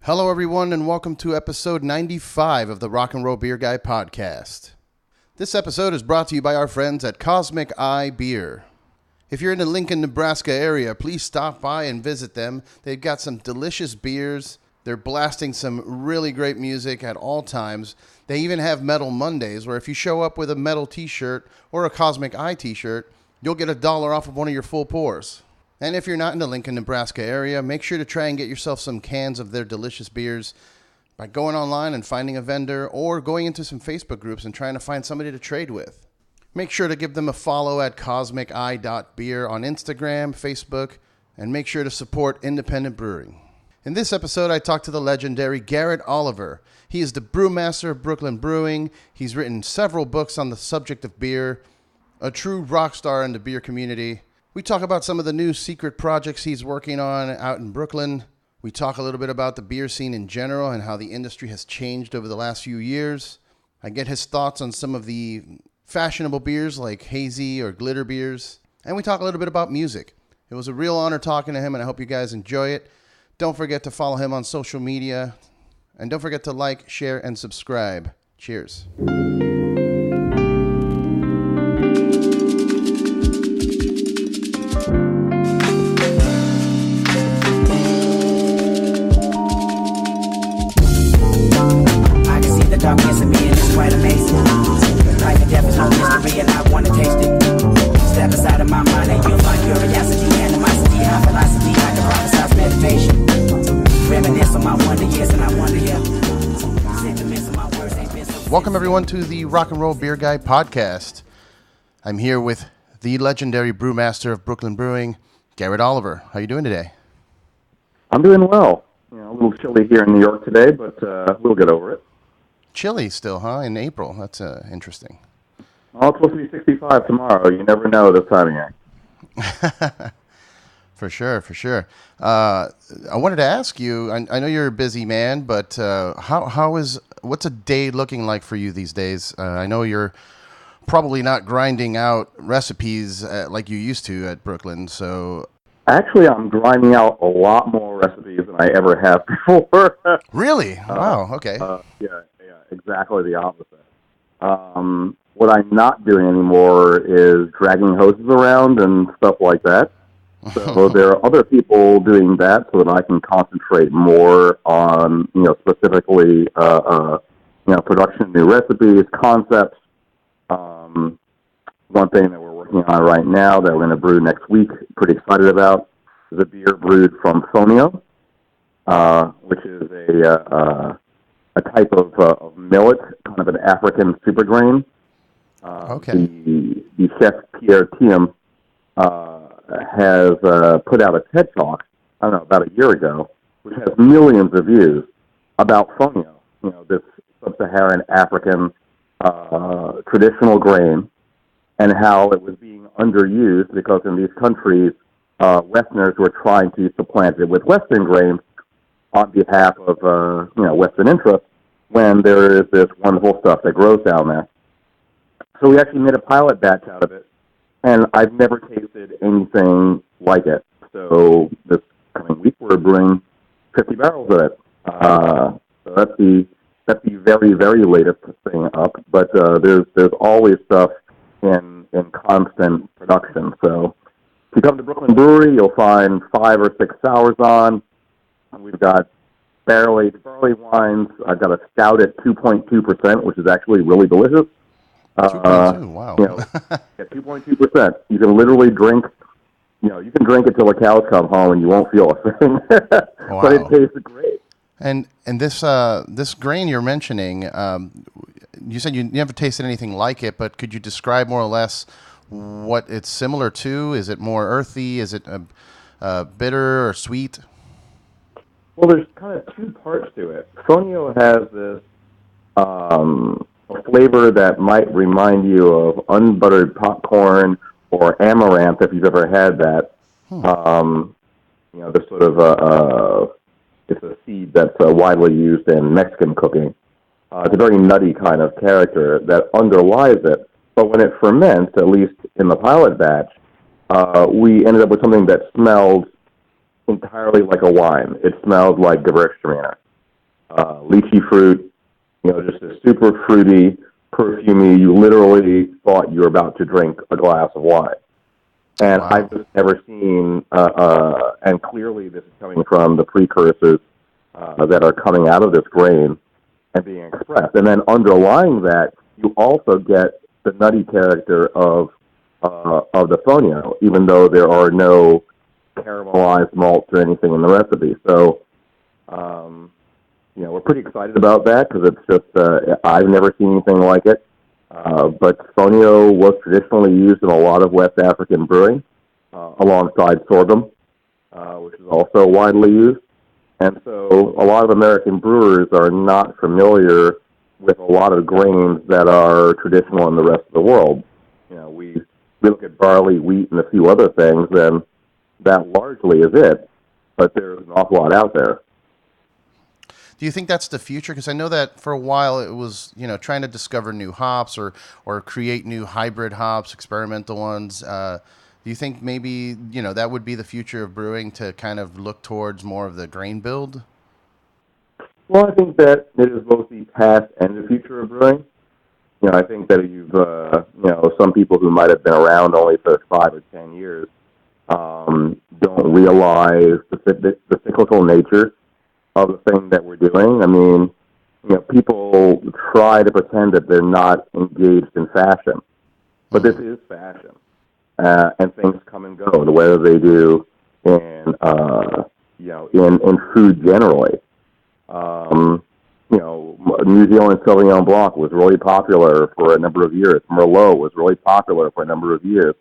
Hello, everyone, and welcome to episode 95 of the Rock and Roll Beer Guy podcast. This episode is brought to you by our friends at Cosmic Eye Beer. If you're in the Lincoln, Nebraska area, please stop by and visit them. They've got some delicious beers. They're blasting some really great music at all times. They even have Metal Mondays, where if you show up with a metal t-shirt or a Cosmic Eye t-shirt, you'll get $1 off of one of your full pours. And if you're not in the Lincoln, Nebraska area, make sure to try and get yourself some cans of their delicious beers by going online and finding a vendor or going into some Facebook groups and trying to find somebody to trade with. Make sure to give them a follow at cosmiceye.beer on Instagram, Facebook, and make sure to support independent brewing. In this episode, I talked to the legendary Garrett Oliver. He is the brewmaster of Brooklyn Brewing. He's written several books on the subject of beer, a true rock star in the beer community. We talk about some of the new secret projects he's working on out in Brooklyn. We talk a little bit about the beer scene in general and how the industry has changed over the last few years. I get his thoughts on some of the fashionable beers like hazy or glitter beers. And we talk a little bit about music. It was a real honor talking to him, and I hope you guys enjoy it. Don't forget to follow him on social media. And don't forget to like, share, and subscribe. Cheers. Darkness in me and it's quite amazing. Life and death is no mystery and I want to taste it. Step aside of my mind and you'll find curiosity, animosity, high philosophy. I can prophesize meditation. Reminisce on my wonder years and I wonder sentiments of my words ain't been so. Welcome everyone to the Rock and Roll Beer Guy podcast. I'm here with the legendary brewmaster of Brooklyn Brewing, Garrett Oliver. How you doing today? I'm doing well. A little chilly here in New York today, but we'll get over it. Chilly still, huh? In April. That's interesting. Well, it's supposed to be 65 tomorrow. You never know this time of year. For sure. I wanted to ask you, I know you're a busy man, but what's a day looking like for you these days? I know you're probably not grinding out recipes like you used to at Brooklyn, so... Actually, I'm grinding out a lot more recipes than I ever have before. Really? Wow, okay. Yeah, exactly the opposite. What I'm not doing anymore is dragging hoses around and stuff like that. So there are other people doing that so that I can concentrate more on, specifically, production of new recipes, concepts. One thing that we're working on right now that we're going to brew next week, pretty excited about, is a beer brewed from Funday, which is a type of millet, kind of an African super grain. Okay. The chef Pierre Thiem has put out a TED Talk, I don't know, about a year ago, which has millions of views about Funday, this sub-Saharan African traditional grain, and how it was being underused because in these countries, Westerners were trying to supplant it with Western grains on behalf of, Western interests, when there is this wonderful stuff that grows down there. So we actually made a pilot batch out of it, and I've never tasted anything like it. So this coming week, we're brewing 50 barrels of it. So that's the very, very latest thing up. But there's always stuff in constant production. So if you come to Brooklyn Brewery, you'll find 5 or 6 sours on. We've got barrel wines. I've got a stout at 2.2%, which is actually really delicious. 2.2, wow. 2.2%. You can literally drink, you can drink it till the cows come home and you won't feel a thing. Wow. But it tastes great. And this grain you're mentioning, you said you never tasted anything like it, but could you describe more or less what it's similar to? Is it more earthy? Is it bitter or sweet? Well, there's kind of two parts to it. Fonio has this a flavor that might remind you of unbuttered popcorn or amaranth, if you've ever had that. This sort of it's a seed that's widely used in Mexican cooking. It's a very nutty kind of character that underlies it. But when it ferments, at least in the pilot batch, we ended up with something that smelled entirely like a wine. It smelled like Gewürztraminer. lychee fruit, just a super fruity, perfumey. You literally thought you were about to drink a glass of wine. And Wow. I've just never seen, and clearly this is coming from the precursors that are coming out of this grain and being expressed. And then underlying that, you also get the nutty character of the Fonio, even though there are no caramelized malts or anything in the recipe. So, we're pretty excited about that because it's just, I've never seen anything like it. But Fonio was traditionally used in a lot of West African brewing alongside sorghum, which is also widely used. And so a lot of American brewers are not familiar with a lot of grains that are traditional in the rest of the world. We look at barley, wheat, and a few other things, and that largely is it. But there's an awful lot out there. Do you think that's the future? Because I know that for a while it was, trying to discover new hops or create new hybrid hops, experimental ones. Do you think maybe, that would be the future of brewing, to kind of look towards more of the grain build? Well, I think that it is both the past and the future of brewing. I think that you've, some people who might have been around only for 5 or 10 years don't realize the cyclical nature of the thing that we're doing. I mean, people try to pretend that they're not engaged in fashion, but this is fashion, and things come and go. The way they do in food generally. New Zealand Sauvignon Blanc was really popular for a number of years. Merlot was really popular for a number of years.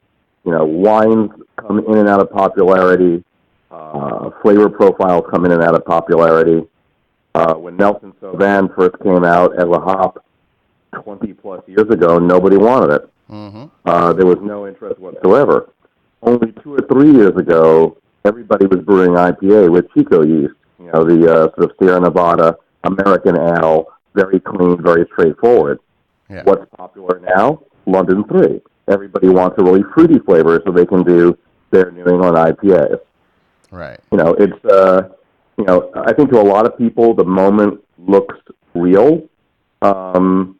Wines come in and out of popularity. Flavor profiles come in and out of popularity. When Nelson Sauvin first came out as a hop 20-plus years ago, nobody wanted it. Mm-hmm. There was no interest whatsoever. Only 2 or 3 years ago, everybody was brewing IPA with Chico yeast, the sort of Sierra Nevada American ale, very clean, very straightforward. Yeah. What's popular now? London 3. Everybody wants a really fruity flavor so they can do their New England IPAs. Right. It's, I think to a lot of people, the moment looks real, and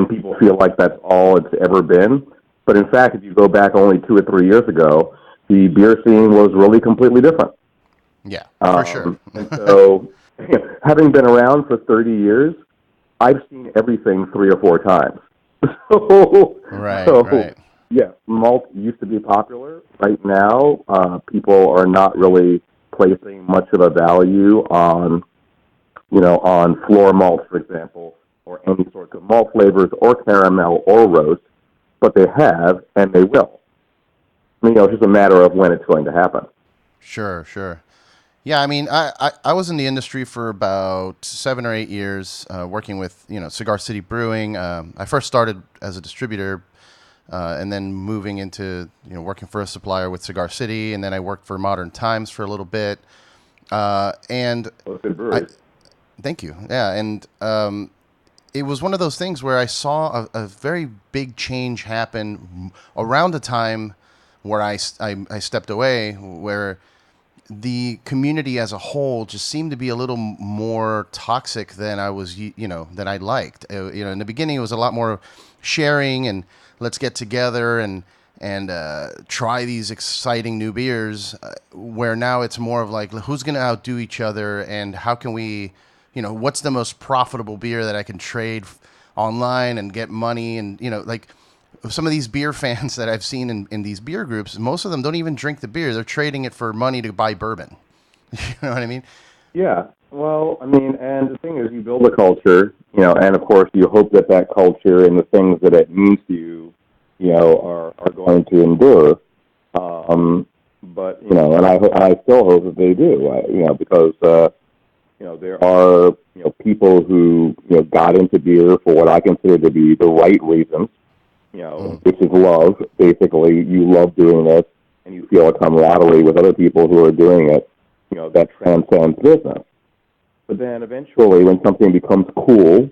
people feel like that's all it's ever been. But in fact, if you go back only 2 or 3 years ago, the beer scene was really completely different. Yeah, for sure. And so, having been around for 30 years, I've seen everything 3 or 4 times. Right. Yeah, malt used to be popular. Right now, people are not really placing much of a value on, on floor malts, for example, or any sorts of malt flavors, or caramel, or roast, but they have, and they will. It's just a matter of when it's going to happen. Sure. Yeah, I mean, I was in the industry for about 7 or 8 years, working with, Cigar City Brewing. I first started as a distributor, and then moving into, working for a supplier with Cigar City, and then I worked for Modern Times for a little bit. And good brewery. Thank you. Yeah, and it was one of those things where I saw a very big change happen around the time where I stepped away, where the community as a whole just seemed to be a little more toxic than I was, than I liked. In the beginning, it was a lot more sharing and let's get together and try these exciting new beers, where now it's more of like, who's going to outdo each other, and how can we, what's the most profitable beer that I can trade online and get money, and, like some of these beer fans that I've seen in these beer groups, most of them don't even drink the beer. They're trading it for money to buy bourbon. You know what I mean? Yeah. Well, I mean, and the thing is, you build a culture, and of course you hope that culture and the things that it means to you, are going to endure. But, and I still hope that they do, because, there are, people who, got into beer for what I consider to be the right reasons. Which is love. Basically, you love doing this, and you feel a camaraderie with other people who are doing it, that transcends business. But then eventually, when something becomes cool,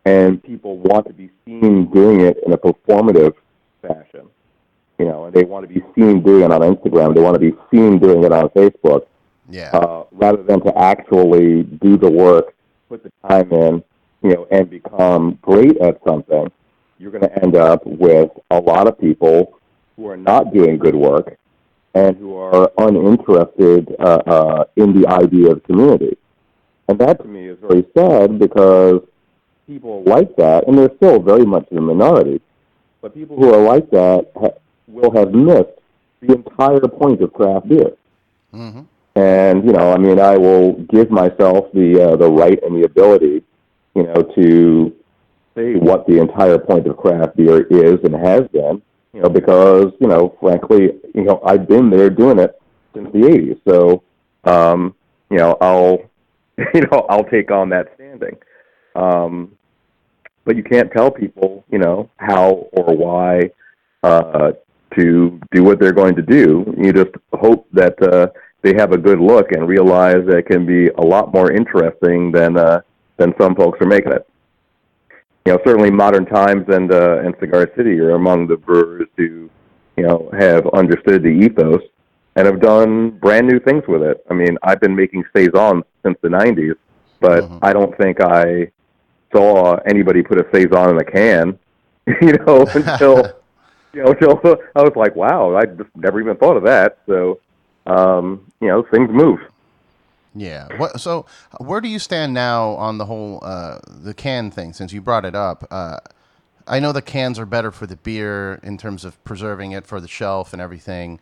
and people want to be seen doing it in a performative fashion, and they want to be seen doing it on Instagram, they want to be seen doing it on Facebook, rather than to actually do the work put the time in, and become great at something, you're going to end up with a lot of people who are not doing good work and who are uninterested in the idea of community. And that, to me, is very sad because people like that, and they're still very much in the minority, but people who are like that will have missed the entire point of craft beer. Mm-hmm. And, I will give myself the right and the ability, to say what the entire point of craft beer is and has been, because, frankly, I've been there doing it since the 80s. So, I'll take on that standing. But you can't tell people, how or why to do what they're going to do. You just hope that they have a good look and realize that it can be a lot more interesting than some folks are making it. Certainly Modern Times and Cigar City are among the brewers who, have understood the ethos and have done brand new things with it. I mean, I've been making saisons since the 90s, but mm-hmm. I don't think I saw anybody put a saison in a can, until, until I was like, wow, I just never even thought of that. So, things move. Yeah. So where do you stand now on the whole the can thing, since you brought it up? I know the cans are better for the beer in terms of preserving it for the shelf and everything,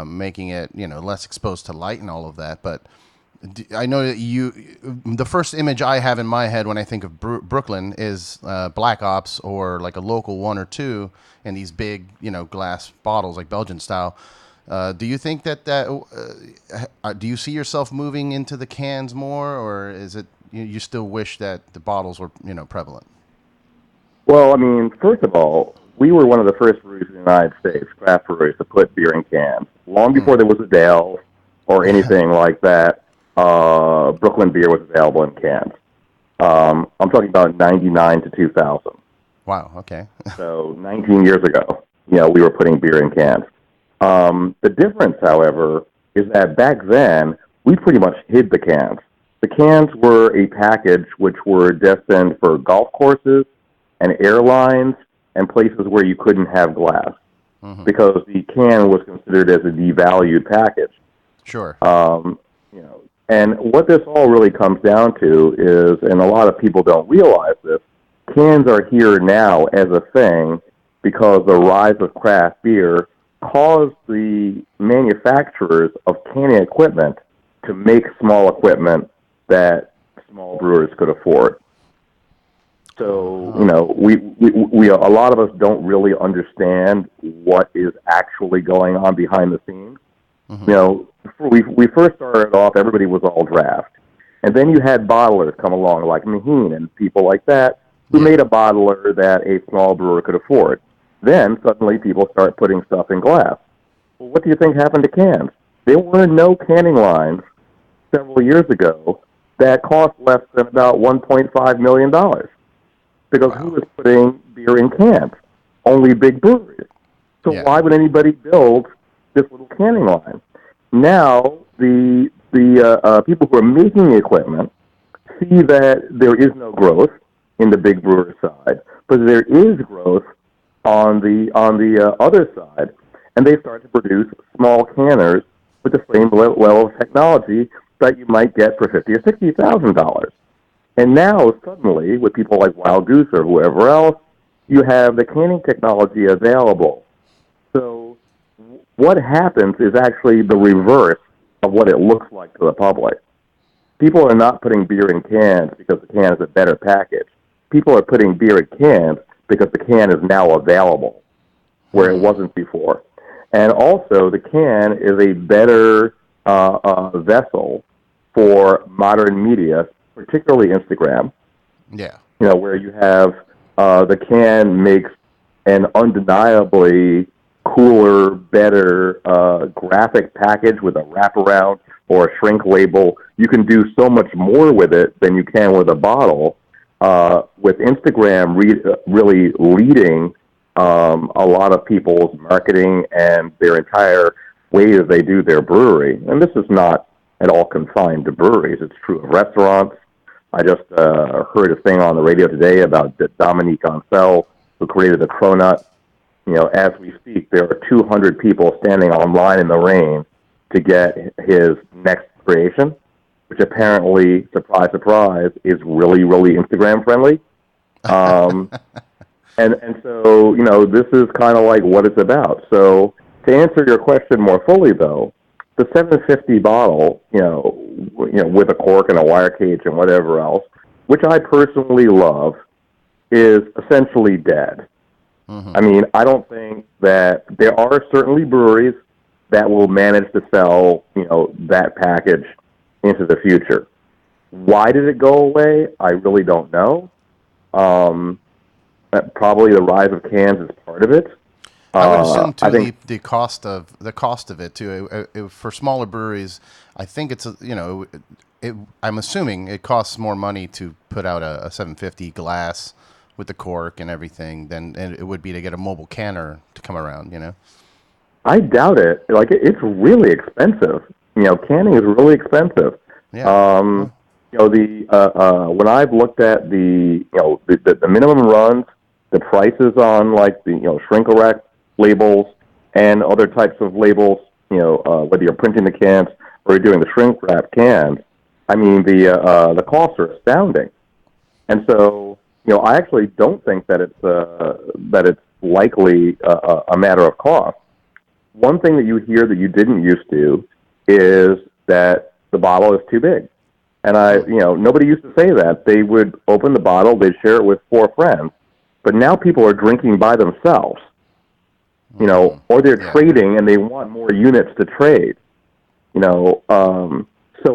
making it, less exposed to light and all of that. But I know that the first image I have in my head when I think of Brooklyn is Black Ops or like a local 1 or 2 in these big, glass bottles like Belgian style. Do you think that do you see yourself moving into the cans more, or is it you still wish that the bottles were, prevalent? Well, I mean, first of all, we were one of the first breweries in the United States, craft breweries, to put beer in cans. Long before there was a Dale or anything like that, Brooklyn beer was available in cans. I'm talking about 99 to 2000. Wow, okay. So 19 years ago, we were putting beer in cans. The difference, however, is that back then, we pretty much hid the cans. The cans were a package which were destined for golf courses and airlines and places where you couldn't have glass, mm-hmm. because the can was considered as a devalued package. Sure. And what this all really comes down to is, and a lot of people don't realize this, cans are here now as a thing because the rise of craft beer caused the manufacturers of canning equipment to make small equipment that small brewers could afford. So, we a lot of us don't really understand what is actually going on behind the scenes. Mm-hmm. We first started off, everybody was all draft. And then you had bottlers come along like Maheen and people like that who made a bottler that a small brewer could afford. Then suddenly people start putting stuff in glass. Well, what do you think happened to cans? There were no canning lines several years ago that cost less than about $1.5 million. Because who was putting beer in cans? Only big breweries. So why would anybody build this little canning line? Now, the people who are making the equipment see that there is no growth in the big brewer side, but there is growth on the other side, and they start to produce small canners with the same level of technology that you might get for $50,000 or $60,000. And now, suddenly, with people like Wild Goose or whoever else, you have the canning technology available. So what happens is actually the reverse of what it looks like to the public. People are not putting beer in cans because the can is a better package. People are putting beer in cans because the can is now available, where it wasn't before. And also, the can is a better vessel for modern media, particularly Instagram. Yeah. Where you have the can makes an undeniably cooler, better graphic package with a wraparound or a shrink label. You can do so much more with it than you can with a bottle. With Instagram really leading a lot of people's marketing and their entire way that they do their brewery. And this is not at all confined to breweries. It's true of restaurants. I just heard a thing on the radio today about Dominique Ancel, who created the Cronut. As we speak, there are 200 people standing online in the rain to get his next creation, which apparently, surprise, surprise, is really, really Instagram friendly. And so, this is kind of like what it's about. So to answer your question more fully, though, the 750 bottle, with a cork and a wire cage and whatever else, which I personally love, is essentially dead. I mean, I don't think that there are certainly breweries that will manage to sell, that package into the future. Why did it go away? I really don't know. Probably the rise of cans is part of it. I would assume too the cost of it too. For smaller breweries, I think it's I'm assuming it costs more money to put out a 750 glass with the cork and everything than it would be to get a mobile canner to come around. I doubt it. Like it's really expensive. Canning is really expensive. Yeah. When I've looked at the minimum runs, the prices on like the shrink-wrap labels and other types of labels, whether you're printing the cans or you're doing the shrink-wrap cans, I mean the costs are astounding. And so I actually don't think that it's likely a matter of cost. One thing that you hear that you didn't used to is that the bottle is too big. And nobody used to say that. They would open the bottle, they'd share it with 4 friends. But now people are drinking by themselves, or they're trading and they want more units to trade, So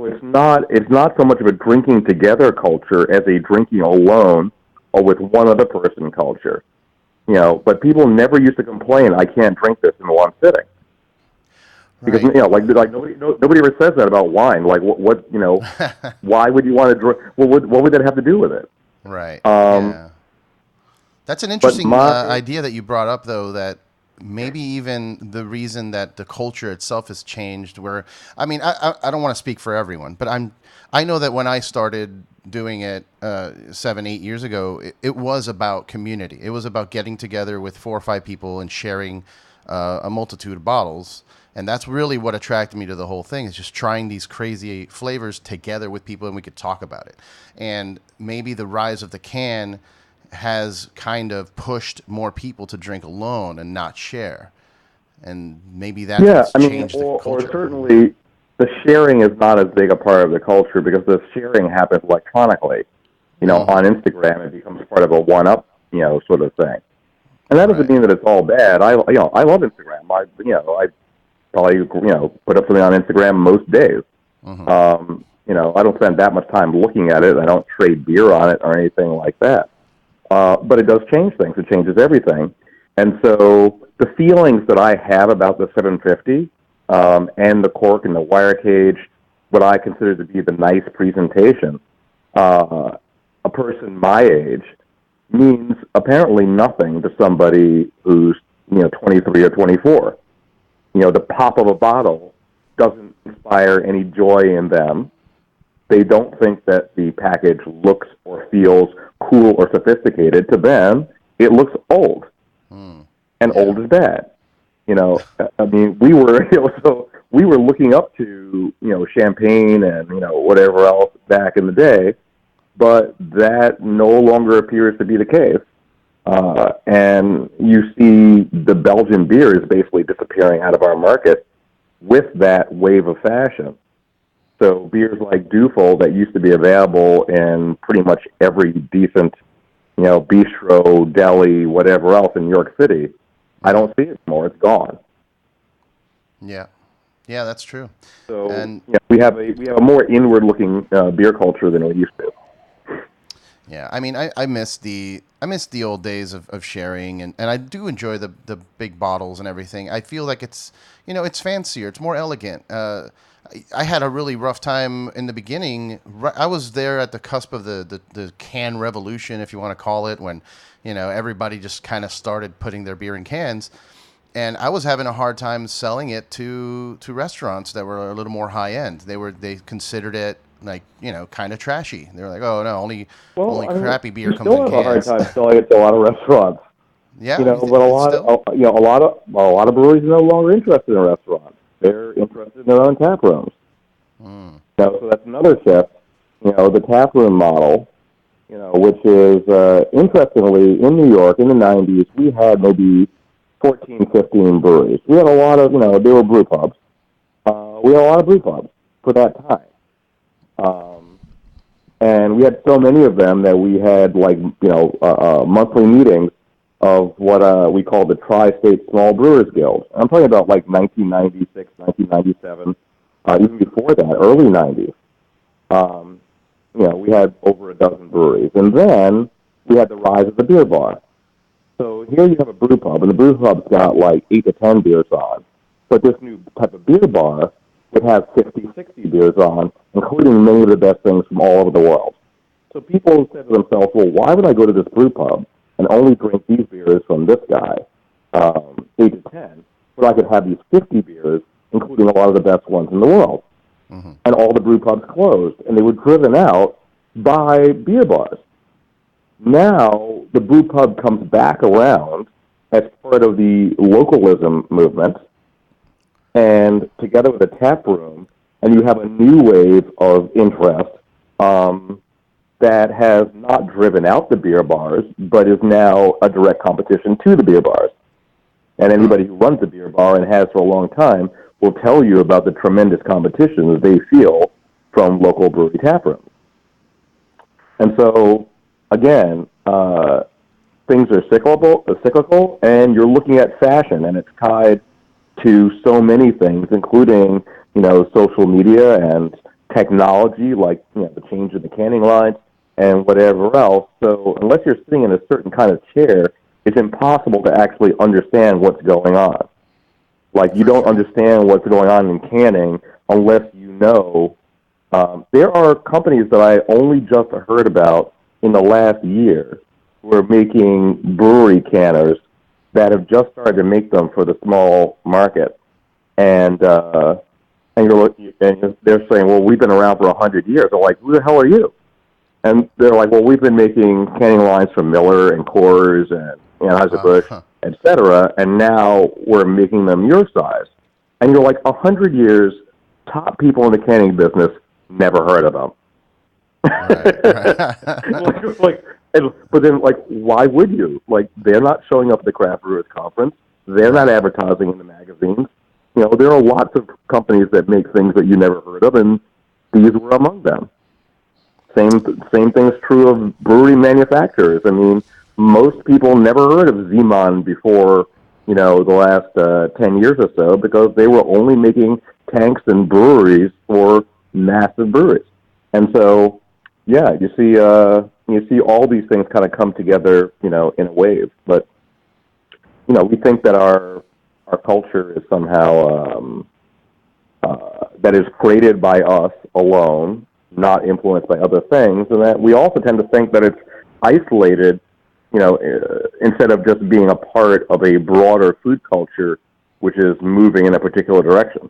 it's not so much of a drinking together culture as a drinking alone or with one other person culture, But people never used to complain, I can't drink this in one sitting. Because like nobody ever says that about wine. Like what why would you want to drink? What would that have to do with it? Right. Yeah. That's an interesting idea that you brought up, though. That maybe even the reason that the culture itself has changed. Where I mean, I don't want to speak for everyone, but I know that when I started doing it 7-8 years ago, it was about community. It was about getting together with 4 or 5 people and sharing a multitude of bottles. And that's really what attracted me to the whole thing, is just trying these crazy flavors together with people, and we could talk about it. And maybe the rise of the can has kind of pushed more people to drink alone and not share. And maybe that's changed the culture. Or certainly the sharing is not as big a part of the culture because the sharing happens electronically. On Instagram it becomes part of a one-up, sort of thing. And that doesn't mean that it's all bad. I love Instagram. I probably, put up something on Instagram most days. I don't spend that much time looking at it. I don't trade beer on it or anything like that. But it does change things. It changes everything. And so the feelings that I have about the 750 and the cork and the wire cage, what I consider to be the nice presentation, a person my age means apparently nothing to somebody who's 23 or 24. The pop of a bottle doesn't inspire any joy in them. They don't think that the package looks or feels cool or sophisticated. To them, it looks old, and old is bad. I mean, we were looking up to champagne and whatever else back in the day, but that no longer appears to be the case. And you see the Belgian beers basically disappearing out of our market with that wave of fashion. So beers like Dufel that used to be available in pretty much every decent, bistro, deli, whatever else in New York City, I don't see it anymore. It's gone. Yeah, that's true. So we have a more inward-looking beer culture than we used to. Yeah, I mean, I miss the old days of sharing, and I do enjoy the big bottles and everything. I feel like it's it's fancier, it's more elegant. I had a really rough time in the beginning. I was there at the cusp of the can revolution, if you want to call it, when everybody just kind of started putting their beer in cans, and I was having a hard time selling it to restaurants that were a little more high end. They considered it like, kind of trashy. They're like, oh no, only crappy beer you comes in still have a hard cans. time selling it to a lot of restaurants. Yeah, But a lot of breweries are no longer interested in restaurants. They're interested in their own tap rooms. So that's another shift. The tap room model. Which is interestingly in New York in the '90s, we had maybe 14, 15 breweries. We had a lot of, they were brew pubs. We had a lot of brew pubs for that time. And we had so many of them that we had, monthly meetings of what we call the Tri-State Small Brewers Guild. I'm talking about, 1996, 1997, even before that, early 90s. We had over a dozen breweries. And then we had the rise of the beer bar. So here you have a brew pub, and the brew pub's got 8 to 10 beers on. But this new type of beer bar would have 50, 60 beers on, including many of the best things from all over the world. So people said to themselves, well, why would I go to this brew pub and only drink these beers from this guy, 8 to 10, but I could have these 50 beers, including a lot of the best ones in the world. Mm-hmm. And all the brew pubs closed, and they were driven out by beer bars. Now, the brew pub comes back around as part of the localism movement, and together with a tap room, and you have a new wave of interest that has not driven out the beer bars, but is now a direct competition to the beer bars. And anybody who runs a beer bar and has for a long time will tell you about the tremendous competition that they feel from local brewery tap rooms. And so, again, things are cyclical, and you're looking at fashion, and it's tied to so many things, including, social media and technology, like, the change in the canning lines and whatever else. So unless you're sitting in a certain kind of chair, it's impossible to actually understand what's going on. You don't understand what's going on in canning unless you know. There are companies that I only just heard about in the last year who are making brewery canners that have just started to make them for the small market. And they're saying, well, we've been around for 100 years. I'm like, who the hell are you? And they're like, well, we've been making canning lines for Miller and Coors and Anheuser-Busch, et cetera, and now we're making them your size. And you're like, 100 years, top people in the canning business, never heard of them. Right. But then, why would you? They're not showing up at the Craft Brewers Conference. They're not advertising in the magazines. There are lots of companies that make things that you never heard of, and these were among them. Same thing is true of brewery manufacturers. I mean, most people never heard of Zeeman before, the last 10 years or so, because they were only making tanks and breweries for massive breweries. And so, yeah, you see all these things kind of come together, in a wave. But, we think that our culture is somehow that is created by us alone, not influenced by other things, and that we also tend to think that it's isolated, instead of just being a part of a broader food culture, which is moving in a particular direction.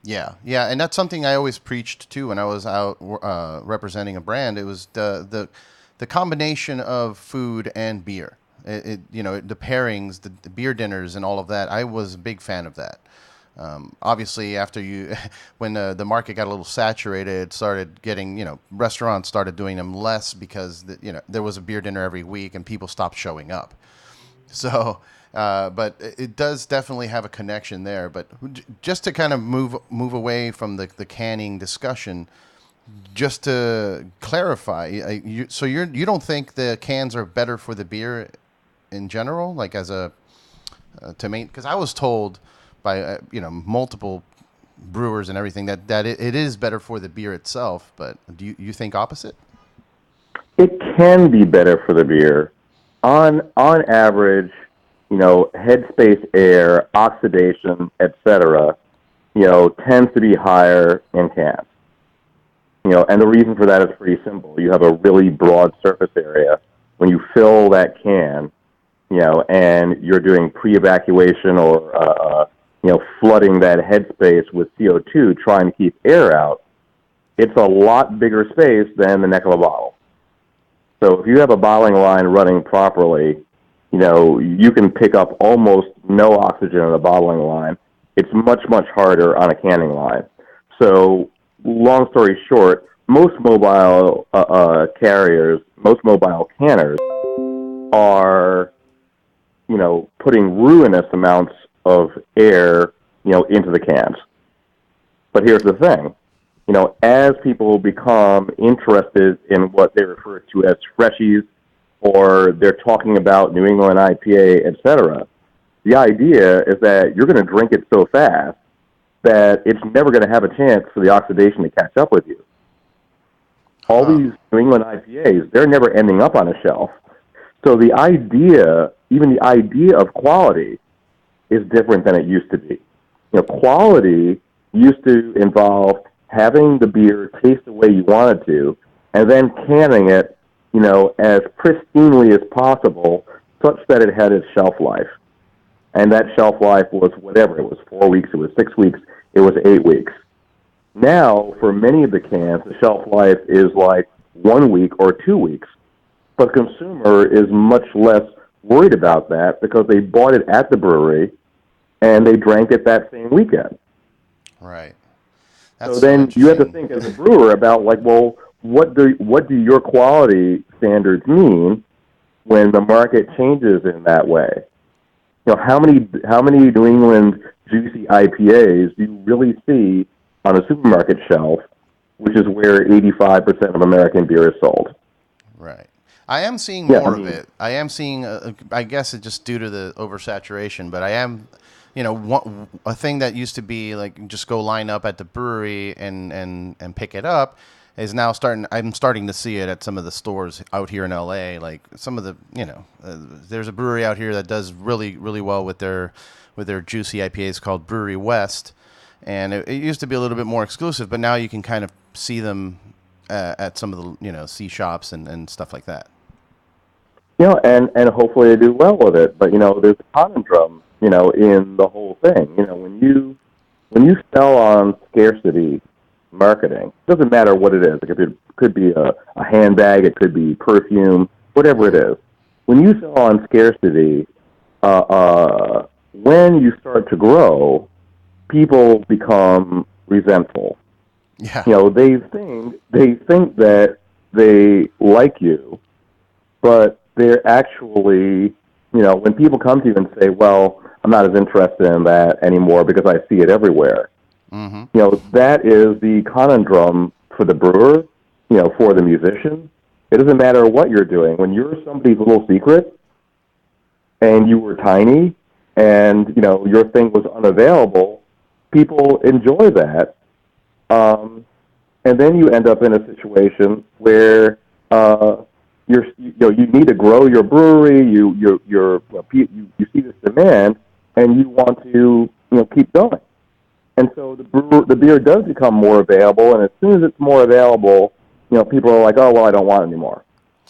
Yeah, and that's something I always preached too when I was out representing a brand. It was the combination of food and beer. The pairings, the beer dinners, and all of that. I was a big fan of that. Obviously, after when the market got a little saturated, it started getting, restaurants started doing them less because there was a beer dinner every week and people stopped showing up. So, but it does definitely have a connection there. But just to kind of move away from the canning discussion, just to clarify, so you don't think the cans are better for the beer in general, as a to main? Because I was told by multiple brewers and everything that it is better for the beer itself, but do you think opposite? It can be better for the beer. On average, headspace air, oxidation, etc., tends to be higher in cans. And the reason for that is pretty simple. You have a really broad surface area. When you fill that can, and you're doing pre-evacuation or flooding that headspace with CO2, trying to keep air out, it's a lot bigger space than the neck of a bottle. So if you have a bottling line running properly, you can pick up almost no oxygen on a bottling line. It's much, much harder on a canning line. So long story short, most mobile carriers, most mobile canners are, putting ruinous amounts of air, into the cans. But here's the thing. As people become interested in what they refer to as freshies, or they're talking about New England IPA, etc., the idea is that you're going to drink it so fast that it's never going to have a chance for the oxidation to catch up with you. All these New England IPAs, they're never ending up on a shelf. So the idea, even the idea of quality, is different than it used to be. Quality used to involve having the beer taste the way you wanted to, and then canning it, as pristinely as possible, such that it had its shelf life. And that shelf life was whatever. It was 4 weeks, it was 6 weeks, it was 8 weeks. Now, for many of the cans, the shelf life is like 1 week or 2 weeks. But the consumer is much less worried about that because they bought it at the brewery and they drank it that same weekend. Right. So then you have to think as a brewer about what do your quality standards mean when the market changes in that way? How many New England juicy IPAs do you really see on a supermarket shelf, which is where 85% of American beer is sold? Right. I am seeing more of it. I am seeing, I guess it's just due to the oversaturation, but I am, a thing that used to be like just go line up at the brewery and pick it up is now I'm starting to see it at some of the stores out here in LA. Like some of the, there's a brewery out here that does really, really well with their juicy IPAs called Brewery West. And it used to be a little bit more exclusive, but now you can kind of see them at some of the, C shops and stuff like that. And hopefully they do well with it. But, there's a conundrum, in the whole thing. When you sell on scarcity marketing, it doesn't matter what it is. It could be a handbag, it could be perfume, whatever it is. When you sell on scarcity, when you start to grow, people become resentful. Yeah. They think that they like you, but they're actually, when people come to you and say, well, I'm not as interested in that anymore because I see it everywhere. Mm-hmm. That is the conundrum for the brewer, for the musician. It doesn't matter what you're doing. When you're somebody's little secret and you were tiny and, your thing was unavailable, people enjoy that. And then you end up in a situation where you need to grow your brewery. You see this demand, and you want to keep going. And so the beer does become more available, and as soon as it's more available, people are like, oh well, I don't want it anymore.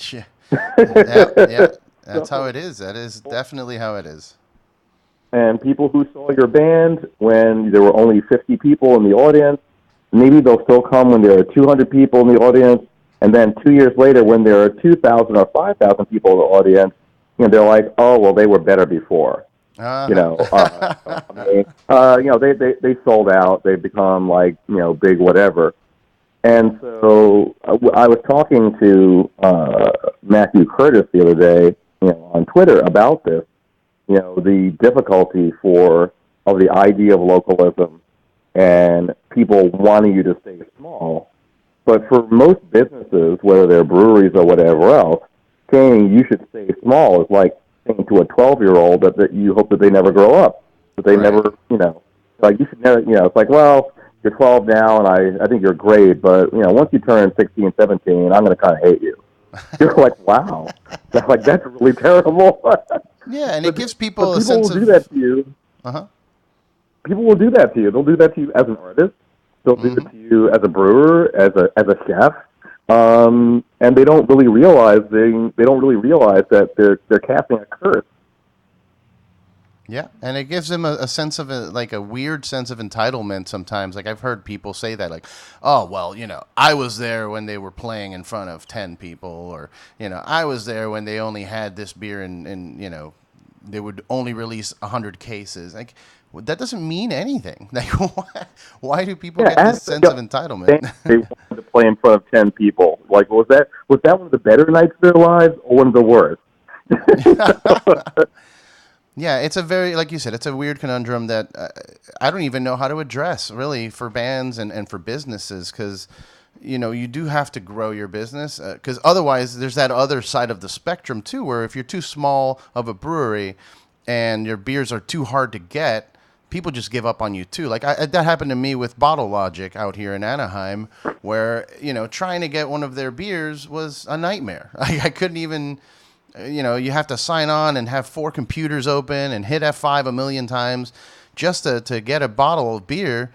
Yeah, yeah. That's how it is. That is definitely how it is. And people who saw your band when there were only 50 people in the audience, maybe they'll still come when there are 200 people in the audience, and then 2 years later when there are 2,000 or 5,000 people in the audience, they're like, oh, well, they were better before. They sold out. They become big whatever. And so I was talking to Matthew Curtis the other day, on Twitter about this, the difficulty of the idea of localism and people wanting you to stay small. But for most businesses, whether they're breweries or whatever else, saying you should stay small is like saying to a 12-year-old that you hope that they never grow up, that they never, you should never, it's like, well, you're 12 now, and I think you're great, but, once you turn 16, 17, I'm going to kind of hate you. You're like, wow. That's really terrible. Yeah, and it gives people a sense of... People will do that to you. Uh-huh. People will do that to you. They'll do that to you as an artist. They'll do it to you as a brewer, as a chef. And they don't really realize that they're casting a curse. Yeah, and it gives them a sense of like a weird sense of entitlement sometimes. Like I've heard people say that, like, "Oh, well, I was there when they were playing in front of 10 people," or "I was there when they only had this beer and they would only release 100 cases." Like that doesn't mean anything. Like why do people get this sense of entitlement? They wanted to play in front of 10 people. Like was that one of the better nights of their lives or one of the worst? Yeah, it's a very, like you said, it's a weird conundrum that I don't even know how to address, really, for bands and for businesses, because, you do have to grow your business, because otherwise there's that other side of the spectrum, too, where if you're too small of a brewery and your beers are too hard to get, people just give up on you, too. Like, that happened to me with Bottle Logic out here in Anaheim, where, trying to get one of their beers was a nightmare. I couldn't even... you have to sign on and have 4 computers open and hit F5 a million times just to get a bottle of beer.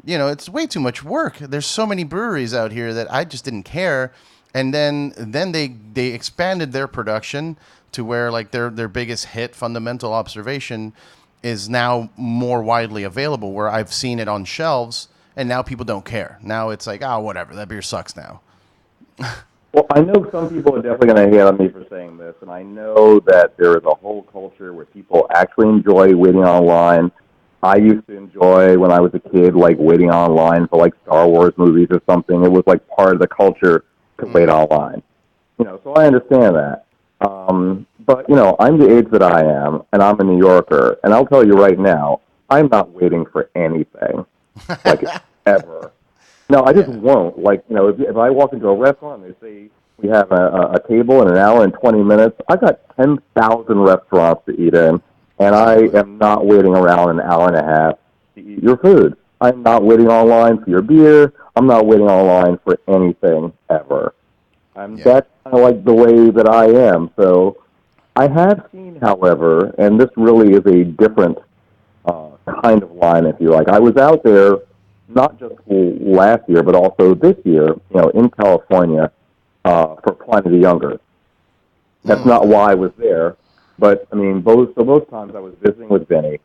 It's way too much work. There's so many breweries out here that I just didn't care. And then they expanded their production to where like their biggest hit, Fundamental Observation, is now more widely available, where I've seen it on shelves and now people don't care. Now it's like, oh, whatever, that beer sucks now. Well, I know some people are definitely going to hate on me for saying this, and I know that there is a whole culture where people actually enjoy waiting online. I used to enjoy, when I was a kid, like waiting online for like Star Wars movies or something. It was like part of the culture to wait online. So I understand that. But, I'm the age that I am, and I'm a New Yorker, and I'll tell you right now, I'm not waiting for anything, like ever. No, I just won't. Like, if I walk into a restaurant and they say we have a table in an hour and 20 minutes, I got 10,000 restaurants to eat in, and I am not waiting around an hour and a half to eat your food. I'm not waiting online for your beer. I'm not waiting online for anything ever. That's kind of like the way that I am. So I have seen, however, and this really is a different kind of line, if you like. I was out there not just last year, but also this year, in California, for Funday the Younger. That's not why I was there, but I mean, both times I was visiting with Vinny,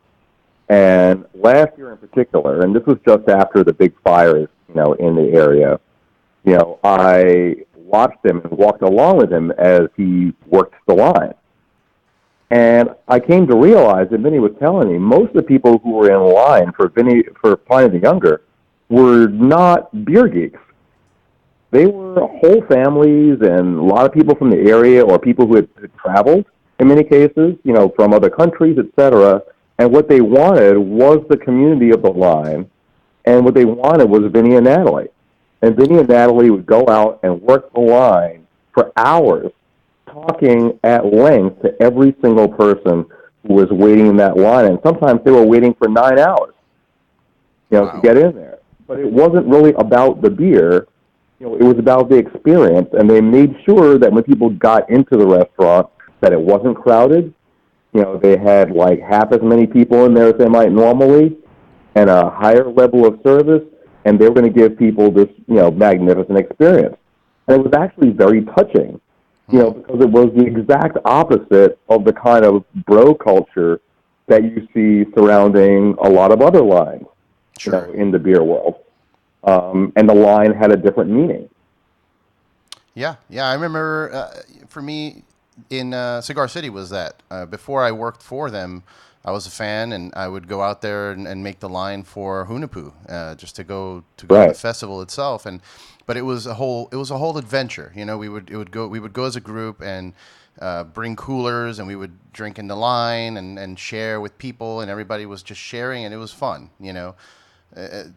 and last year in particular, and this was just after the big fires, in the area. I watched him and walked along with him as he worked the line, and I came to realize that Vinny was telling me most of the people who were in line for Funday the Younger were not beer geeks. They were whole families and a lot of people from the area or people who had traveled in many cases, from other countries, etc. And what they wanted was the community of the line, and what they wanted was Vinny and Natalie. And Vinny and Natalie would go out and work the line for hours, talking at length to every single person who was waiting in that line. And sometimes they were waiting for 9 hours, to get in there. But it wasn't really about the beer. It was about the experience, and they made sure that when people got into the restaurant, that it wasn't crowded. They had like half as many people in there as they might normally, and a higher level of service, and they were going to give people this, magnificent experience. And it was actually very touching, because it was the exact opposite of the kind of bro culture that you see surrounding a lot of other lines. Sure. In the beer world. And the line had a different meaning. Yeah. I remember, for me, in Cigar City was that. Before I worked for them, I was a fan, and I would go out there and make the line for Hoonah Poo, just to go to the festival itself. But it was a whole adventure. We would go as a group and bring coolers, and we would drink in the line and share with people, and everybody was just sharing, and it was fun.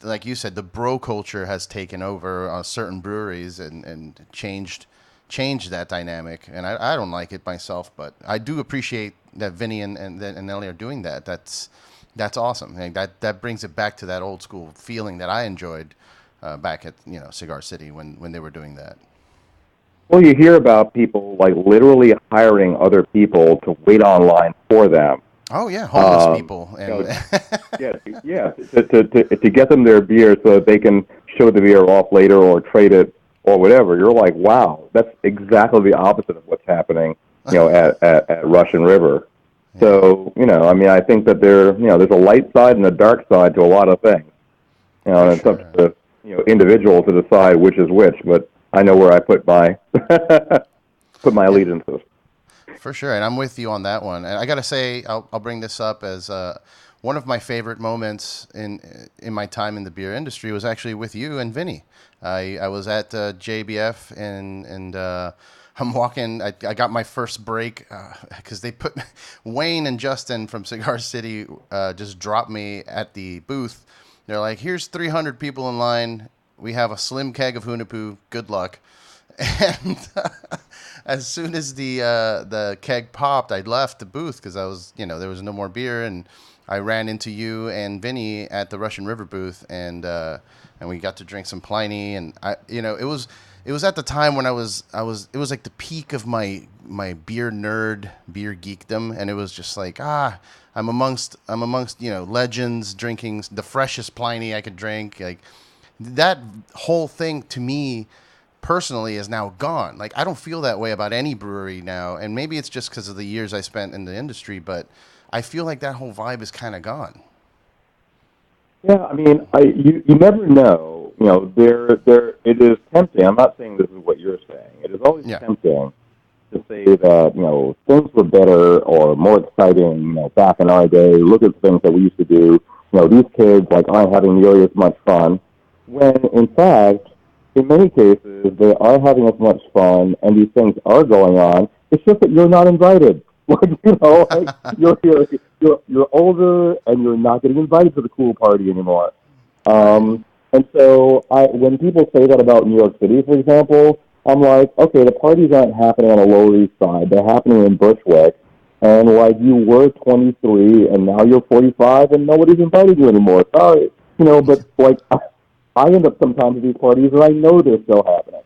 Like you said, the bro culture has taken over certain breweries and changed that dynamic, and I don't like it myself, but I do appreciate that Vinny and Nelly are doing that. That's awesome. I think that brings it back to that old school feeling that I enjoyed back at Cigar City when they were doing that. Well, you hear about people like literally hiring other people to wait online for them. Oh yeah, homeless people. And to get them their beer so that they can show the beer off later or trade it or whatever. You're like, wow, that's exactly the opposite of what's happening, at Russian River. So, I mean, I think that there's a light side and a dark side to a lot of things. And it's up to the individual to decide which is which. But I know where I put my allegiances. For sure, and I'm with you on that one. And I gotta say, I'll bring this up as one of my favorite moments in my time in the beer industry was actually with you and Vinny. I was at JBF and I'm walking. I got my first break because they put Wayne and Justin from Cigar City just dropped me at the booth. They're like, "Here's 300 people in line. We have a slim keg of Hoonah Poo. Good luck." And as soon as the keg popped, I left the booth because I was, there was no more beer, and I ran into you and Vinny at the Russian River booth, and we got to drink some Pliny, and it was at the time when it was like the peak of my beer geekdom, and it was just like I'm amongst legends drinking the freshest Pliny I could drink. Like that whole thing to me personally is now gone. Like I don't feel that way about any brewery now, and maybe it's just because of the years I spent in the industry, but I feel like that whole vibe is kind of gone. Yeah, I mean, you never know. It is tempting. I'm not saying this is what you're saying. It is always tempting to say that things were better or more exciting. Back in our day, look at the things that we used to do. These kids aren't having nearly as much fun. When in fact, in many cases, they are having as much fun, and these things are going on. It's just that you're not invited. You're older, and you're not getting invited to the cool party anymore. And so when people say that about New York City, for example, I'm like, okay, the parties aren't happening on the Lower East Side. They're happening in Bushwick. And you were 23, and now you're 45, and nobody's invited you anymore. Sorry. But I end up sometimes at these parties, and I know they're still happening.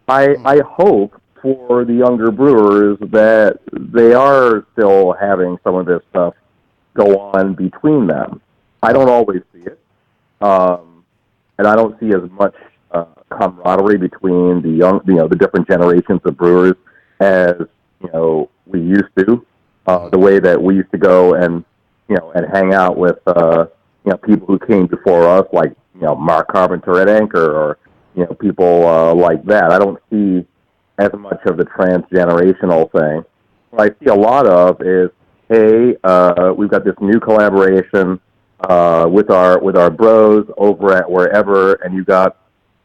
I hope for the younger brewers that they are still having some of this stuff go on between them. I don't always see it, and I don't see as much camaraderie between the different generations of brewers as we used to. The way that we used to go and hang out with people who came before us, like Mark Carpenter at Anchor, or people like that. I don't see as much of the transgenerational thing. What I see a lot of is, hey, we've got this new collaboration with our bros over at wherever, and you got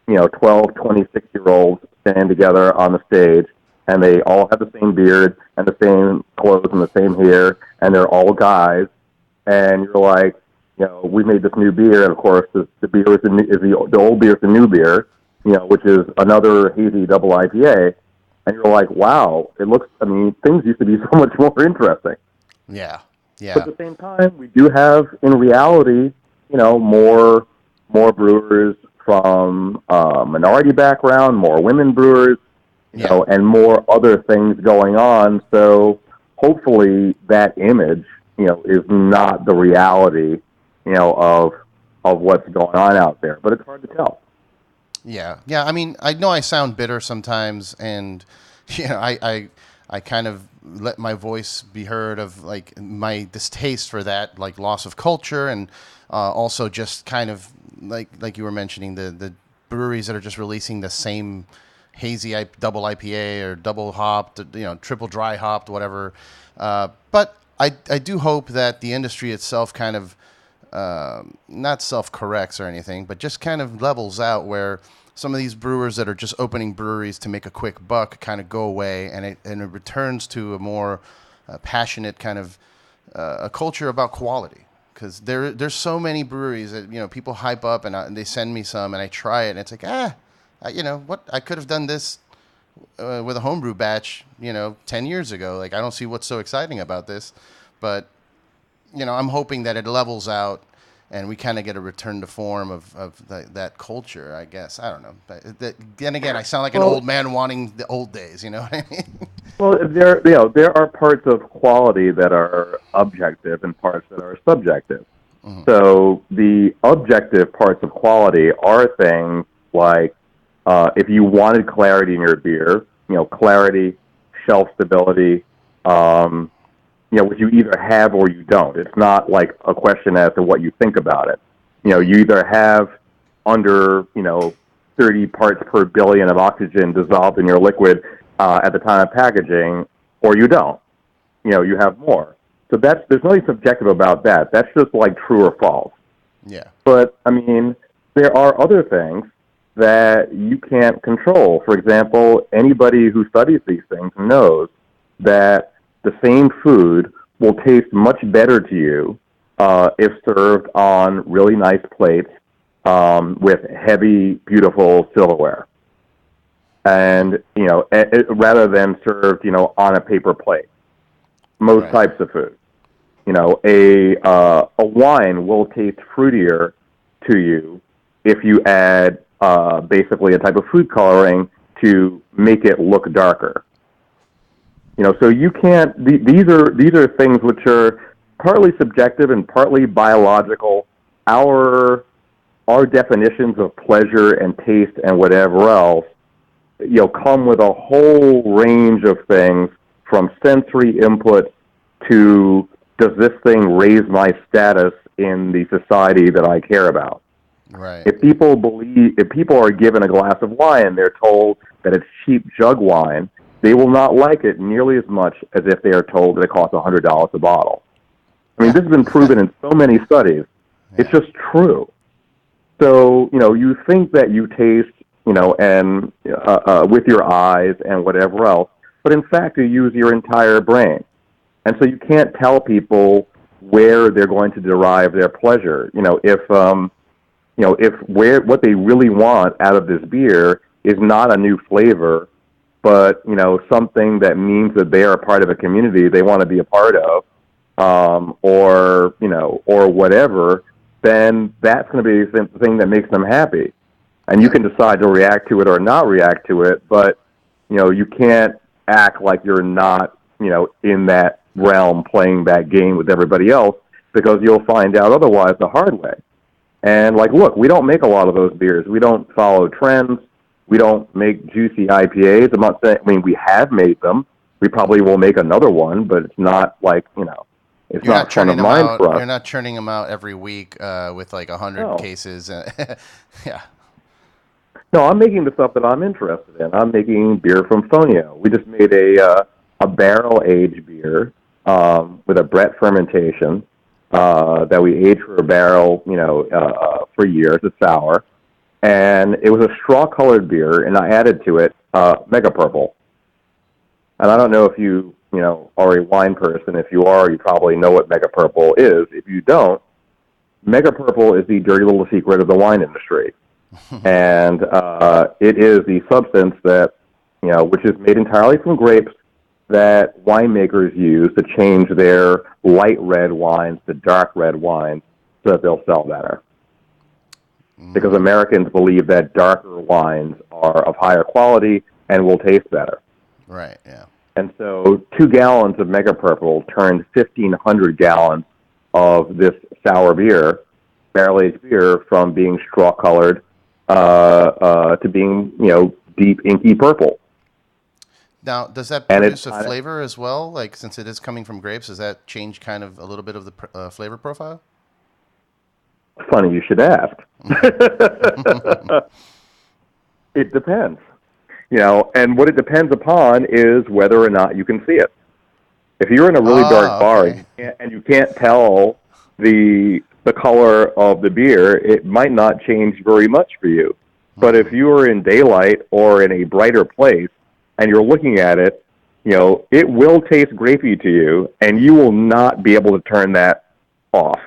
12, 26-year-olds standing together on the stage, and they all have the same beard and the same clothes and the same hair, and they're all guys, and you're like, we made this new beer, and of course the beer is the old beer is the new beer, which is another hazy double IPA, and you're like, wow, things used to be so much more interesting. Yeah. But at the same time, we do have, in reality, more brewers from minority background, more women brewers, and more other things going on. So hopefully that image, is not the reality, of what's going on out there. But it's hard to tell. Yeah. I mean, I know I sound bitter sometimes, and I kind of let my voice be heard of my distaste for that loss of culture, and also just kind of like you were mentioning the breweries that are just releasing the same hazy double IPA or double hopped, triple dry hopped, whatever. But I do hope that the industry itself kind of not self-corrects or anything, but just kind of levels out where some of these brewers that are just opening breweries to make a quick buck kind of go away, and it returns to a more passionate kind of a culture about quality. Because there's so many breweries that people hype up, and they send me some, and I try it, and it's like what, I could have done this with a homebrew batch 10 years ago. I don't see what's so exciting about this, but I'm hoping that it levels out and we kind of get a return to form of that culture, I guess. I don't know. But then again, I sound like an old man wanting the old days, you know what I mean? Well, there are parts of quality that are objective and parts that are subjective. Mm-hmm. So the objective parts of quality are things like if you wanted clarity in your beer, clarity, shelf stability, which you either have or you don't. It's not like a question as to what you think about it. You either have under, 30 parts per billion of oxygen dissolved in your liquid at the time of packaging, or you don't. You have more. So there's nothing subjective about that. That's just like true or false. Yeah. But, there are other things that you can't control. For example, anybody who studies these things knows that the same food will taste much better to you if served on really nice plates with heavy, beautiful silverware. And, rather than served, on a paper plate. Most types of food. A wine will taste fruitier to you if you add basically a type of food coloring to make it look darker. So you can't. These are things which are partly subjective and partly biological. Our definitions of pleasure and taste and whatever else, come with a whole range of things, from sensory input to, does this thing raise my status in the society that I care about? Right. If people are given a glass of wine, they're told that it's cheap jug wine, they will not like it nearly as much as if they are told that it costs $100 a bottle. This has been proven in so many studies. Yeah. It's just true. So, you think that you taste, and with your eyes and whatever else, but in fact you use your entire brain. And so you can't tell people where they're going to derive their pleasure. If what they really want out of this beer is not a new flavor, but, something that means that they are a part of a community they want to be a part of, or whatever, then that's going to be the thing that makes them happy. And you can decide to react to it or not react to it, but, you can't act like you're not, in that realm playing that game with everybody else, because you'll find out otherwise the hard way. And, look, we don't make a lot of those beers. We don't follow trends. We don't make juicy IPAs. I'm not saying, we have made them. We probably will make another one, but it's not it's not front of mind for us. You're not churning them out every week with 100 cases. Yeah. No, I'm making the stuff that I'm interested in. I'm making beer from Funday. We just made a barrel-aged beer with a Brett fermentation that we aged for a barrel, for years. It's sour. And it was a straw-colored beer, and I added to it Mega Purple. And I don't know if you are a wine person. If you are, you probably know what Mega Purple is. If you don't, Mega Purple is the dirty little secret of the wine industry. And it is the substance that, which is made entirely from grapes, that winemakers use to change their light red wines to dark red wines so that they'll sell better. Because Americans believe that darker wines are of higher quality and will taste better. Right, yeah. And so 2 gallons of Mega Purple turned 1,500 gallons of this sour beer, barrel-aged beer, from being straw-colored to being, deep, inky purple. Now, does that produce a flavor as well? Since it is coming from grapes, does that change kind of a little bit of the flavor profile? Funny you should ask. It depends. And what it depends upon is whether or not you can see it. If you're in a really dark bar and you can't tell the color of the beer, it might not change very much for you. But if you are in daylight or in a brighter place and you're looking at it, it will taste grapey to you, and you will not be able to turn that off.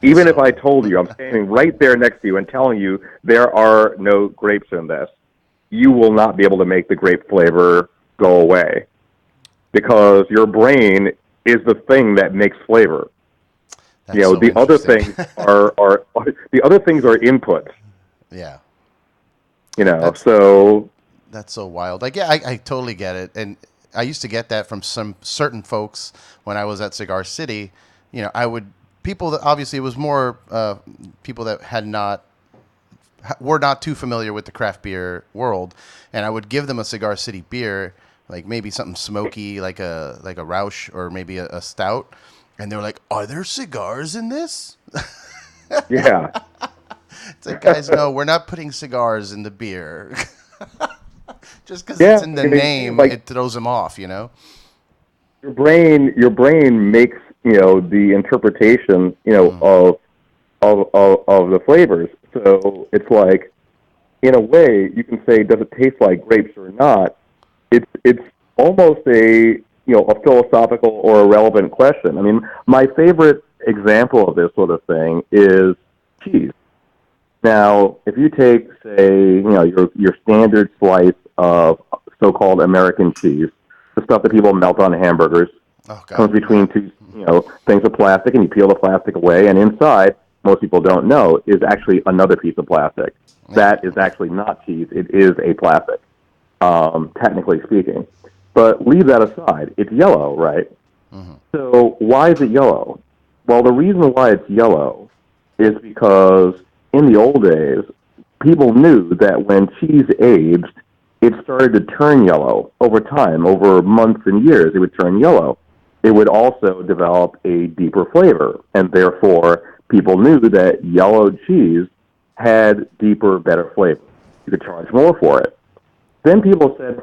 Even if I told you, I'm standing right there next to you and telling you there are no grapes in this, you will not be able to make the grape flavor go away, because your brain is the thing that makes flavor. The other things are the other things are inputs. Yeah. So that's so wild. I totally get it, and I used to get that from some certain folks when I was at Cigar City. People that obviously it was more people that were not too familiar with the craft beer world, and I would give them a Cigar City beer like maybe something smoky, like a Rausch or maybe a stout, and they're like, "Are there cigars in this?" Yeah. It's like, guys, no, we're not putting cigars in the beer. Just because it's in the name, like, it throws them off, you know. Your brain makes, you know, the interpretation, you know, of the flavors. So it's like, in a way, you can say, does it taste like grapes or not? It's almost a philosophical or a relevant question. I mean, my favorite example of this sort of thing is cheese. Now, if you take, say, you know, your standard slice of so-called American cheese, the stuff that people melt on hamburgers, comes between two, you know, things of plastic, and you peel the plastic away, and inside, most people don't know, is actually another piece of plastic. That is actually not cheese. It is a plastic, technically speaking. But leave that aside. It's yellow, right? Mm-hmm. So why is it yellow? Well, the reason why it's yellow is because in the old days, people knew that when cheese aged, it started to turn yellow over time. Over months and years, it would turn yellow. It would also develop a deeper flavor, and therefore people knew that yellow cheese had deeper, better flavor. You could charge more for it. Then people said,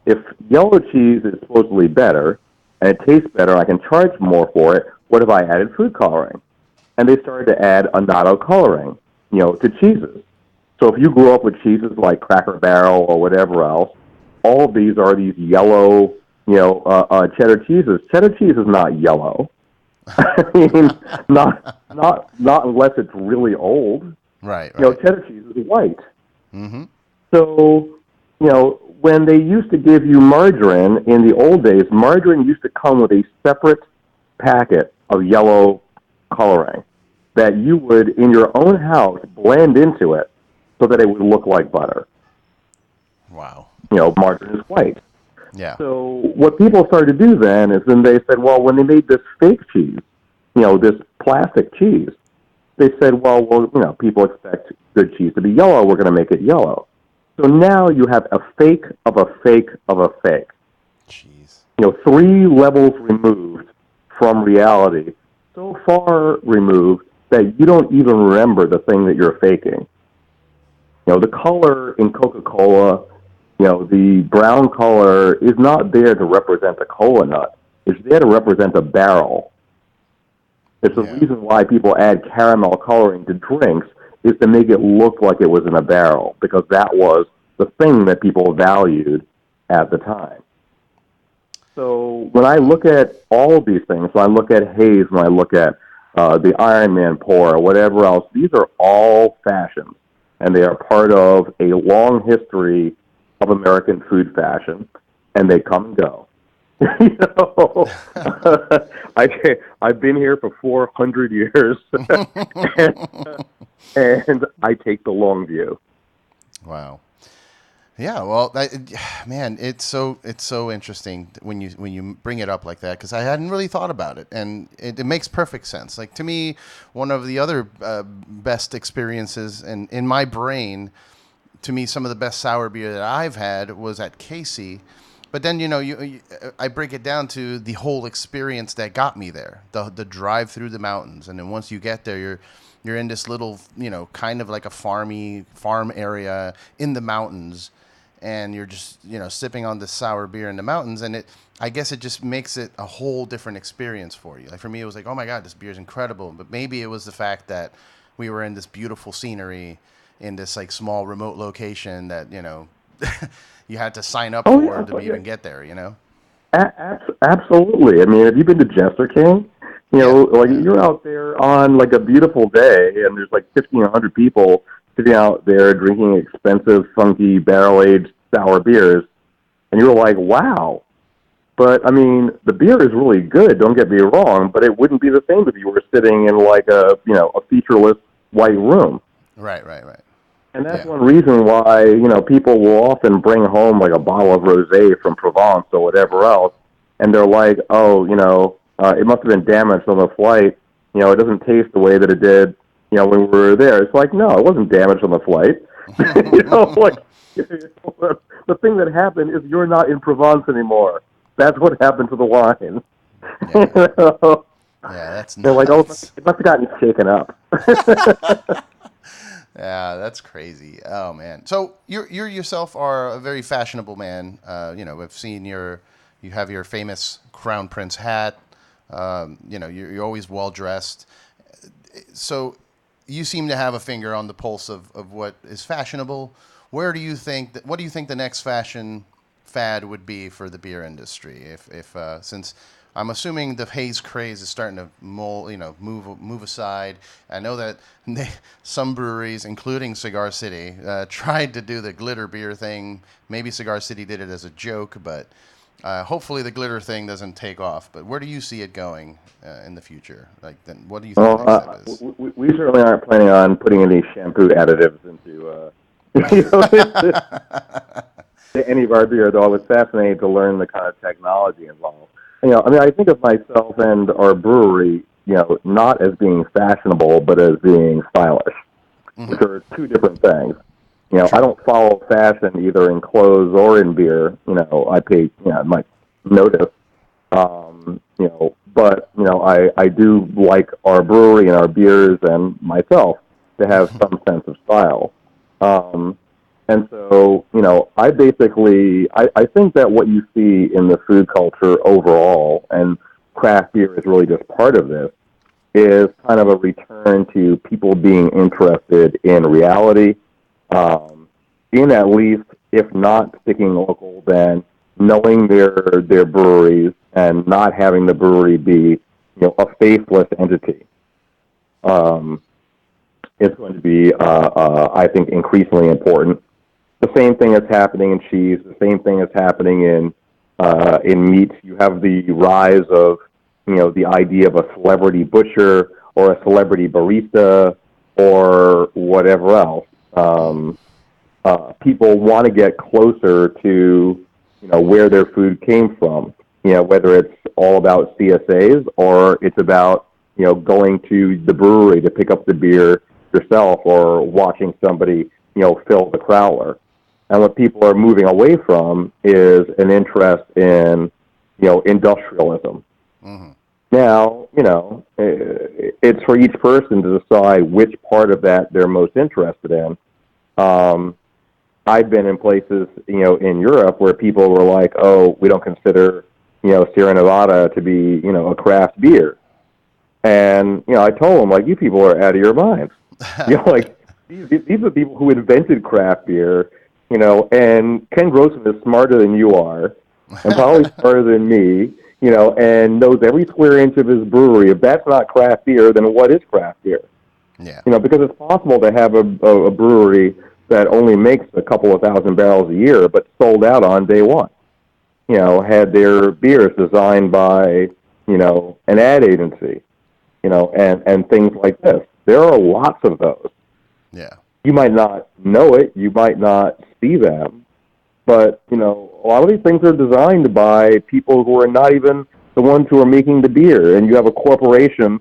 if yellow cheese is supposedly better, and it tastes better, I can charge more for it, what if I added food coloring? And they started to add annatto coloring, you know, to cheeses. So if you grew up with cheeses like Cracker Barrel or whatever else, all of these are these yellow, you know, cheddar cheeses. Cheddar cheese is not yellow. I mean, not unless it's really old. Right. You know, cheddar cheese is white. Mm-hmm. So, you know, when they used to give you margarine in the old days, margarine used to come with a separate packet of yellow coloring that you would, in your own house, blend into it so that it would look like butter. Wow. You know, margarine is white. Yeah. So what people started to do then is then they said, well, when they made this fake cheese, you know, this plastic cheese, they said, well, you know, people expect good cheese to be yellow. We're going to make it yellow. So now you have a fake of a fake of a fake. Jeez. You know, 3 levels removed from reality, so far removed that you don't even remember the thing that you're faking. You know, the color in Coca-Cola, you know, the brown color is not there to represent a cola nut. It's there to represent a barrel. It's the reason why people add caramel coloring to drinks is to make it look like it was in a barrel, because that was the thing that people valued at the time. So when I look at all of these things, when I look at haze, when I look at the Iron Man pour, or whatever else, these are all fashions, and they are part of a long history of American food fashion, and they come and go. You know, I've been here for 400 years, and I take the long view. Wow. Yeah, well, man, it's so interesting when you bring it up like that, because I hadn't really thought about it, and it makes perfect sense. Like, to me, one of the other best experiences in my brain, to me, some of the best sour beer that I've had was at Casey. But then, you know, I break it down to the whole experience that got me there, the drive through the mountains. And then once you get there, you're in this little, you know, kind of like a farm area in the mountains. And you're just, you know, sipping on this sour beer in the mountains. And I guess it just makes it a whole different experience for you. Like, for me, it was like, oh, my God, this beer is incredible. But maybe it was the fact that we were in this beautiful scenery in this, like, small remote location that, you know, you had to sign up for to even get there, you know? Absolutely. I mean, have you been to Jester King? You know, like, you're out there on, like, a beautiful day, and there's, like, 1,500 people sitting out there drinking expensive, funky, barrel-aged sour beers, and you're like, wow. But, I mean, the beer is really good, don't get me wrong, but it wouldn't be the same if you were sitting in, like, a featureless white room. Right. And that's one reason why, you know, people will often bring home, like, a bottle of rosé from Provence or whatever else, and they're like, oh, you know, it must have been damaged on the flight. You know, it doesn't taste the way that it did, you know, when we were there. It's like, no, it wasn't damaged on the flight. You know, like, The thing that happened is you're not in Provence anymore. That's what happened to the wine. Yeah, yeah, that's They're like, oh, it must have gotten shaken up. Yeah, that's crazy. Oh man. So you yourself are a very fashionable man. I've seen you have your famous Crown Prince hat. You're always well dressed. So you seem to have a finger on the pulse of what is fashionable. What do you think the next fashion fad would be for the beer industry? If since I'm assuming the haze craze is starting to move aside. I know that some breweries, including Cigar City, tried to do the glitter beer thing. Maybe Cigar City did it as a joke, but hopefully the glitter thing doesn't take off. But where do you see it going in the future? Then what do you think the next step is? We certainly aren't planning on putting any shampoo additives into any of our beer, though I was fascinated to learn the kind of technology involved. I think of myself and our brewery, not as being fashionable, but as being stylish, which are two different things. I don't follow fashion either in clothes or in beer. I pay, my notice. But I do like our brewery and our beers and myself to have some sense of style. And so, I think that what you see in the food culture overall, and craft beer is really just part of this, is kind of a return to people being interested in reality, in at least, if not sticking local, then knowing their breweries and not having the brewery be, a faithless entity. It's going to be, I think, increasingly important. The same thing is happening in cheese. The same thing is happening in meat. You have the rise of, the idea of a celebrity butcher or a celebrity barista or whatever else. People want to get closer to, where their food came from. Whether it's all about CSAs or it's about, going to the brewery to pick up the beer yourself or watching somebody, fill the crowler. And what people are moving away from is an interest in, industrialism. Mm-hmm. Now, it's for each person to decide which part of that they're most interested in. I've been in places, in Europe where people were like, oh, we don't consider, Sierra Nevada to be, a craft beer. And, I told them, you people are out of your minds. These are people who invented craft beer, and Ken Grossman is smarter than you are, and probably smarter than me, and knows every square inch of his brewery. If that's not craft beer, then what is craft beer? Yeah. Because it's possible to have a brewery that only makes a couple of thousand barrels a year, but sold out on day one. Had their beers designed by, an ad agency, and things like this. There are lots of those. Yeah. You might not know it, you might not see them, but, a lot of these things are designed by people who are not even the ones who are making the beer, and you have a corporation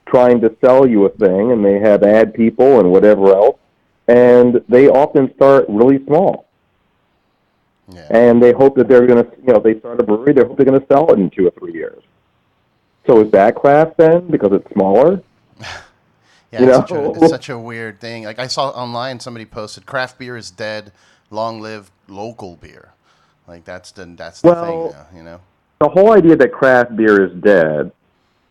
trying to sell you a thing, and they have ad people and whatever else, and they often start really small. Yeah. And they hope that they're going to, they start a brewery, they hope they're going to sell it in 2 or 3 years. So is that craft then, because it's smaller? Yeah, it's such a weird thing. I saw online somebody posted, "Craft beer is dead. Long live local beer." That's the thing now. The whole idea that craft beer is dead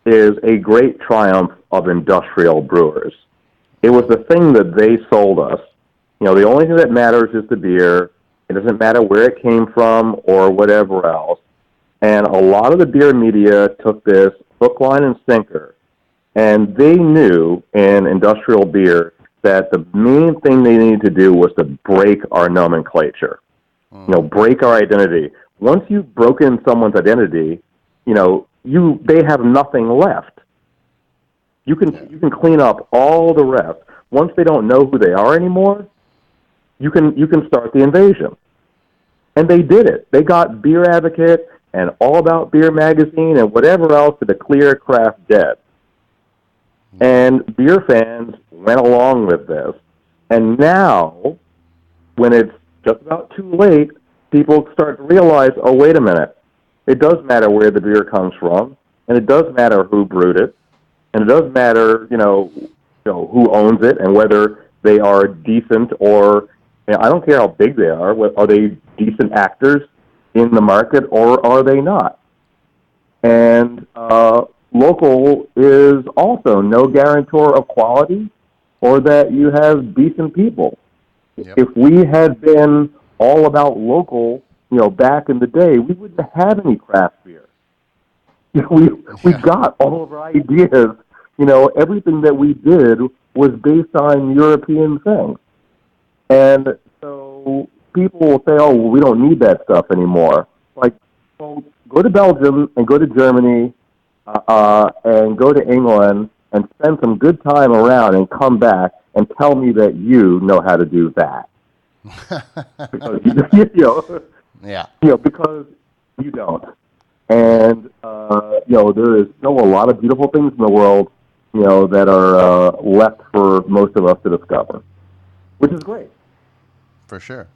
is a great triumph of industrial brewers. It was the thing that they sold us. The only thing that matters is the beer. It doesn't matter where it came from or whatever else. And a lot of the beer media took this hook, line, and sinker. And they knew in industrial beer that the main thing they needed to do was to break our nomenclature, break our identity. Once you've broken someone's identity, they have nothing left. You can clean up all the rest. Once they don't know who they are anymore, you can start the invasion. And they did it. They got Beer Advocate and All About Beer magazine and whatever else to declare craft dead. And beer fans went along with this. And now, when it's just about too late, people start to realize, oh, wait a minute. It does matter where the beer comes from, and it does matter who brewed it, and it does matter, who owns it and whether they are decent or, I don't care how big they are. Are they decent actors in the market or are they not? And local is also no guarantor of quality or that you have decent people. Yep. If we had been all about local, back in the day, we wouldn't have any craft beer. We got all of our ideas. Everything that we did was based on European things. And so people will say, oh, well, we don't need that stuff anymore. Like, well, go to Belgium and go to Germany and go to England and spend some good time around and come back and tell me that you know how to do that. Because, because you don't. And, there is still a lot of beautiful things in the world, that are left for most of us to discover, which is great. For sure.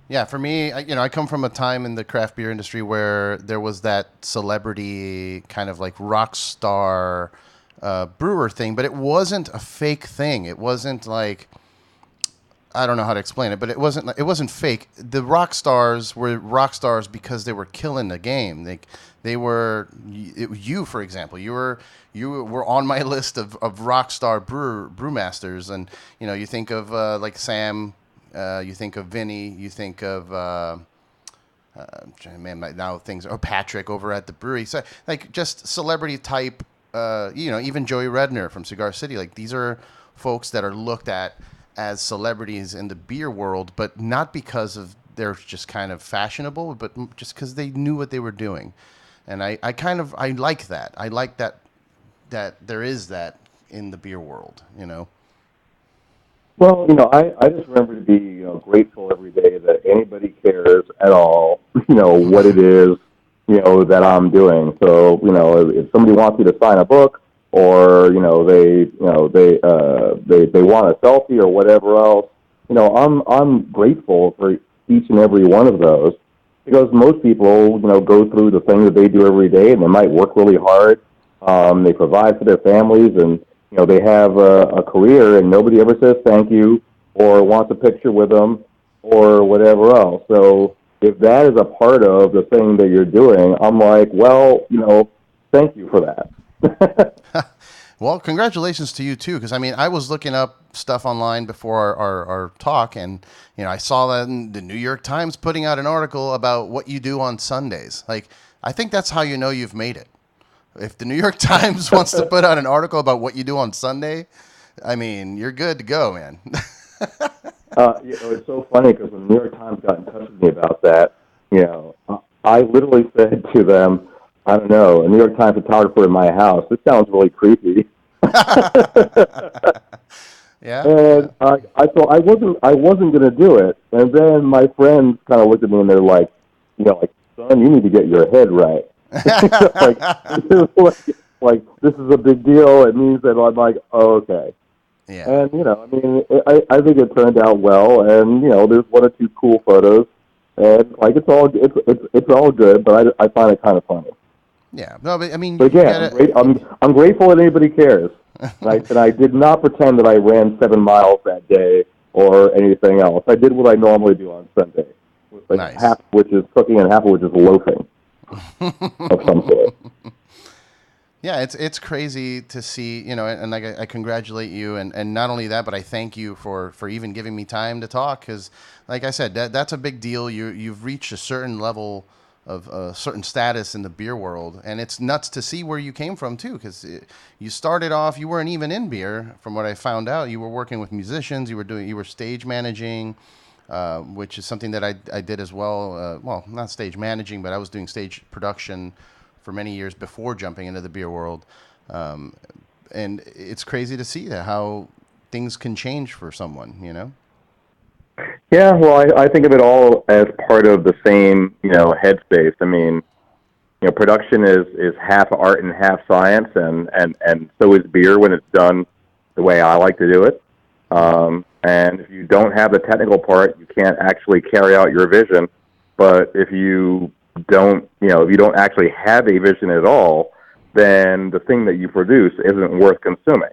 Yeah, for me, I come from a time in the craft beer industry where there was that celebrity kind of like rock star brewer thing, but it wasn't a fake thing. It wasn't like, I don't know how to explain it, but it wasn't fake. The rock stars were rock stars because they were killing the game. They were you, for example. You were on my list of rock star brewmasters, and you think of like Sam, you think of Vinny, you think of Patrick over at the brewery. So like just celebrity type, even Joey Redner from Cigar City. Like these are folks that are looked at as celebrities in the beer world, but not because of they're just kind of fashionable, but just because they knew what they were doing. And I like that. I like that there is that in the beer world, Well, I just remember to be grateful every day that anybody cares at all, what it is, that I'm doing. So, if somebody wants me to sign a book, or they want a selfie or whatever else, I'm grateful for each and every one of those, because most people go through the thing that they do every day, and they might work really hard. They provide for their families, and they have a career, and nobody ever says thank you or wants a picture with them or whatever else. So if that is a part of the thing that you're doing, I'm like, well, thank you for that. Well, congratulations to you too, because I was looking up stuff online before our talk, and I saw that in the New York Times putting out an article about what you do on Sundays. Like, I think that's how you've made it. If the New York Times wants to put out an article about what you do on Sunday, you're good to go, man. It's so funny because when the New York Times got in touch with me about that, I literally said to them, I don't know, a New York Times photographer in my house. This sounds really creepy. Yeah. And I thought I wasn't going to do it. And then my friends kind of looked at me and they're like, son, you need to get your head right. like this is a big deal. It means that I'm like, oh, okay. Yeah. And I think it turned out well. And there's one or two cool photos, and like it's all good. But I find it kind of funny. Yeah, no, but But again, I'm grateful that anybody cares. Right? And I did not pretend that I ran 7 miles that day or anything else. I did what I normally do on Sunday, nice. Half of which is cooking and half of which is loafing of some sort. Yeah, it's crazy to see, and like I congratulate you, and not only that, but I thank you for even giving me time to talk, because, like I said, that's a big deal. You've reached a certain level of a certain status in the beer world, and it's nuts to see where you came from too, because you started off, you weren't even in beer, from what I found out. You were working with musicians, you were stage managing, which is something that I did as well. Well, not stage managing, but I was doing stage production for many years before jumping into the beer world, and it's crazy to see that how things can change for someone. Yeah, well, I think of it all as part of the same, headspace. Production is half art and half science, and so is beer when it's done the way I like to do it. And if you don't have the technical part, you can't actually carry out your vision. But if you don't, if you don't actually have a vision at all, then the thing that you produce isn't worth consuming.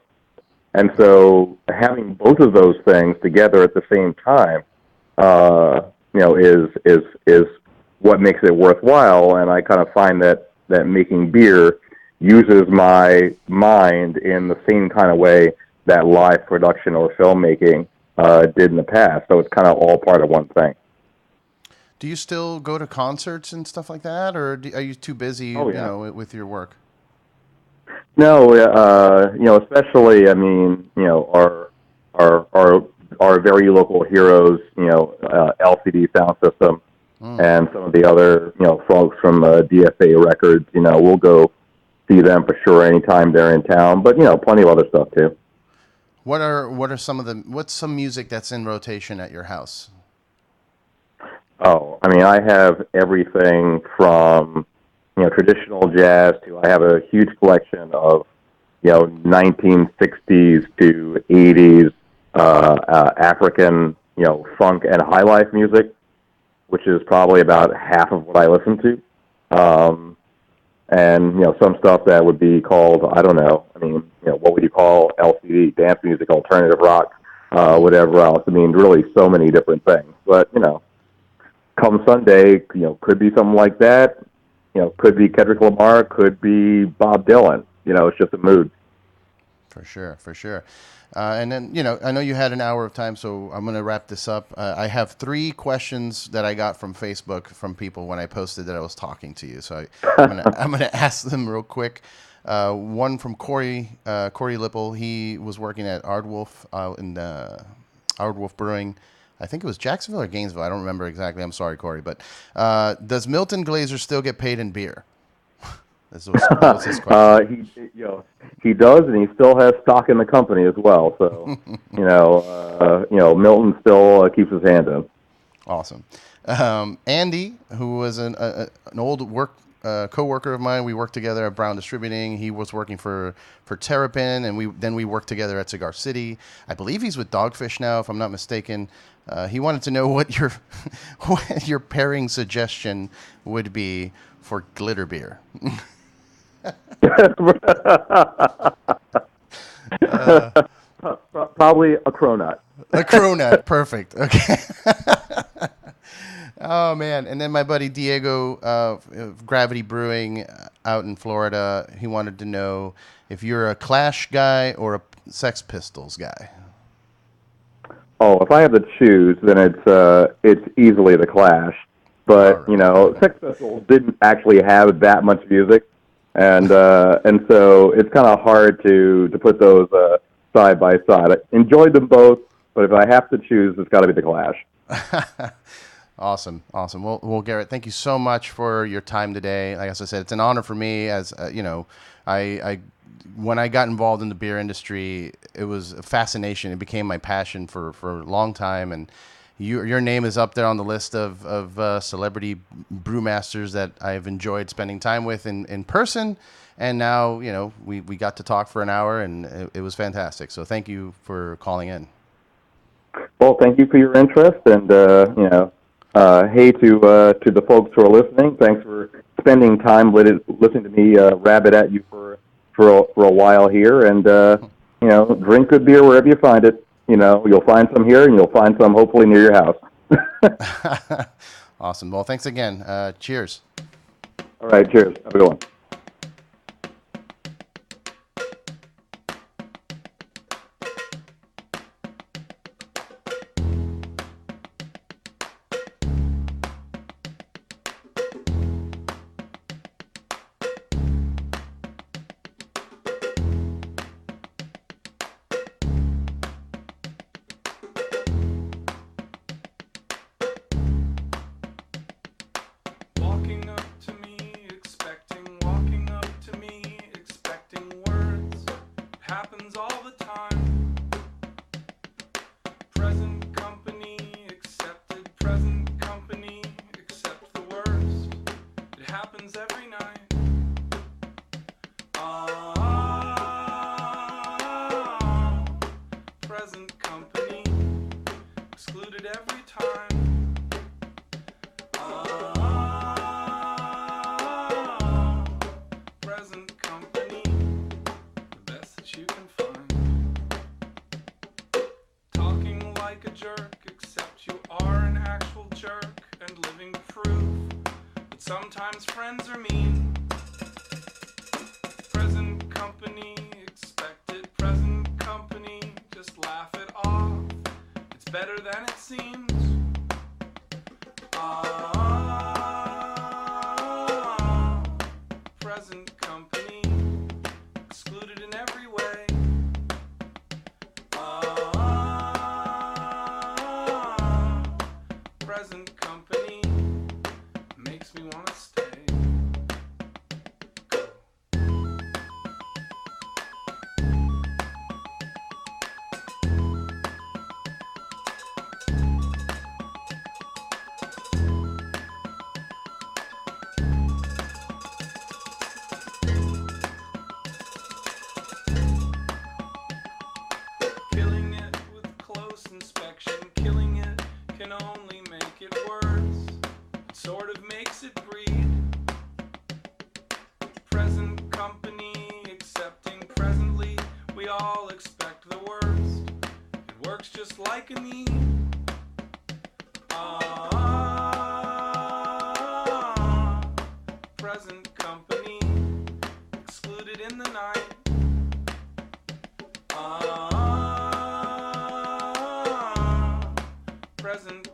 And so having both of those things together at the same time, is what makes it worthwhile. And I kind of find that making beer uses my mind in the same kind of way that live production or filmmaking did in the past. So it's kind of all part of one thing. Do you still go to concerts and stuff like that, or are you too busy, with your work? No, especially, our very local heroes, LCD Sound System, and some of the other, folks from DFA Records, we'll go see them for sure anytime they're in town, but, plenty of other stuff too. What's some music that's in rotation at your house? Oh, I have everything from, traditional jazz to, I have a huge collection of, 1960s to 80s African, funk and high life music, which is probably about half of what I listen to. And, some stuff that would be called, I don't know, what would you call LCD, dance music, alternative rock, whatever else. Really so many different things. But, come Sunday, could be something like that. Could be Kendrick Lamar, could be Bob Dylan. It's just a mood. For sure. And then, I know you had an hour of time, so I'm going to wrap this up. I have 3 questions that I got from Facebook from people when I posted that I was talking to you. So I'm going to ask them real quick. One from Corey Lipple. He was working at Ardwolf in Ardwolf Brewing. I think it was Jacksonville or Gainesville. I don't remember exactly. I'm sorry, Corey. But does Milton Glaser still get paid in beer? That was his question. He does, and he still has stock in the company as well. So, Milton still keeps his hand in. Awesome. Andy, who was an old co-worker of mine, we worked together at Brown Distributing. He was working for Terrapin, and we worked together at Cigar City. I believe he's with Dogfish now, if I'm not mistaken. He wanted to know what your pairing suggestion would be for glitter beer. Probably a cronut. A cronut, perfect. Okay. Oh man! And then my buddy Diego of Gravity Brewing out in Florida, he wanted to know if you're a Clash guy or a Sex Pistols guy. Oh, if I have to choose, then it's easily the Clash. But right. Sex Pistols didn't actually have that much music. And so it's kind of hard to put those side by side. I enjoyed them both, but if I have to choose, it's got to be the Clash. Awesome. Well, Garrett, thank you so much for your time today. Like I said, it's an honor for me. As I when I got involved in the beer industry, it was a fascination. It became my passion for a long time, and your name is up there on the list of celebrity brewmasters that I've enjoyed spending time with in person. And now, we got to talk for an hour, and it was fantastic. So thank you for calling in. Well, thank you for your interest, and hey to the folks who are listening. Thanks for spending time listening to me rabbit at you for a while here, and drink good beer wherever you find it. You'll find some here, and you'll find some hopefully near your house. Awesome. Well, thanks again. Cheers. All right. Cheers. Have a good one. Present company. Sometimes friends are mean. Present company, expect it. Present company, just laugh it off. It's better than it seems. Present company, excluded in every way. Present company makes me want to stay. Killing it with close inspection, killing it can only make it worse. It sort of makes it breed. Present company accepting presently, we all expect the worst. It works just like a need. Present company excluded in the night. Present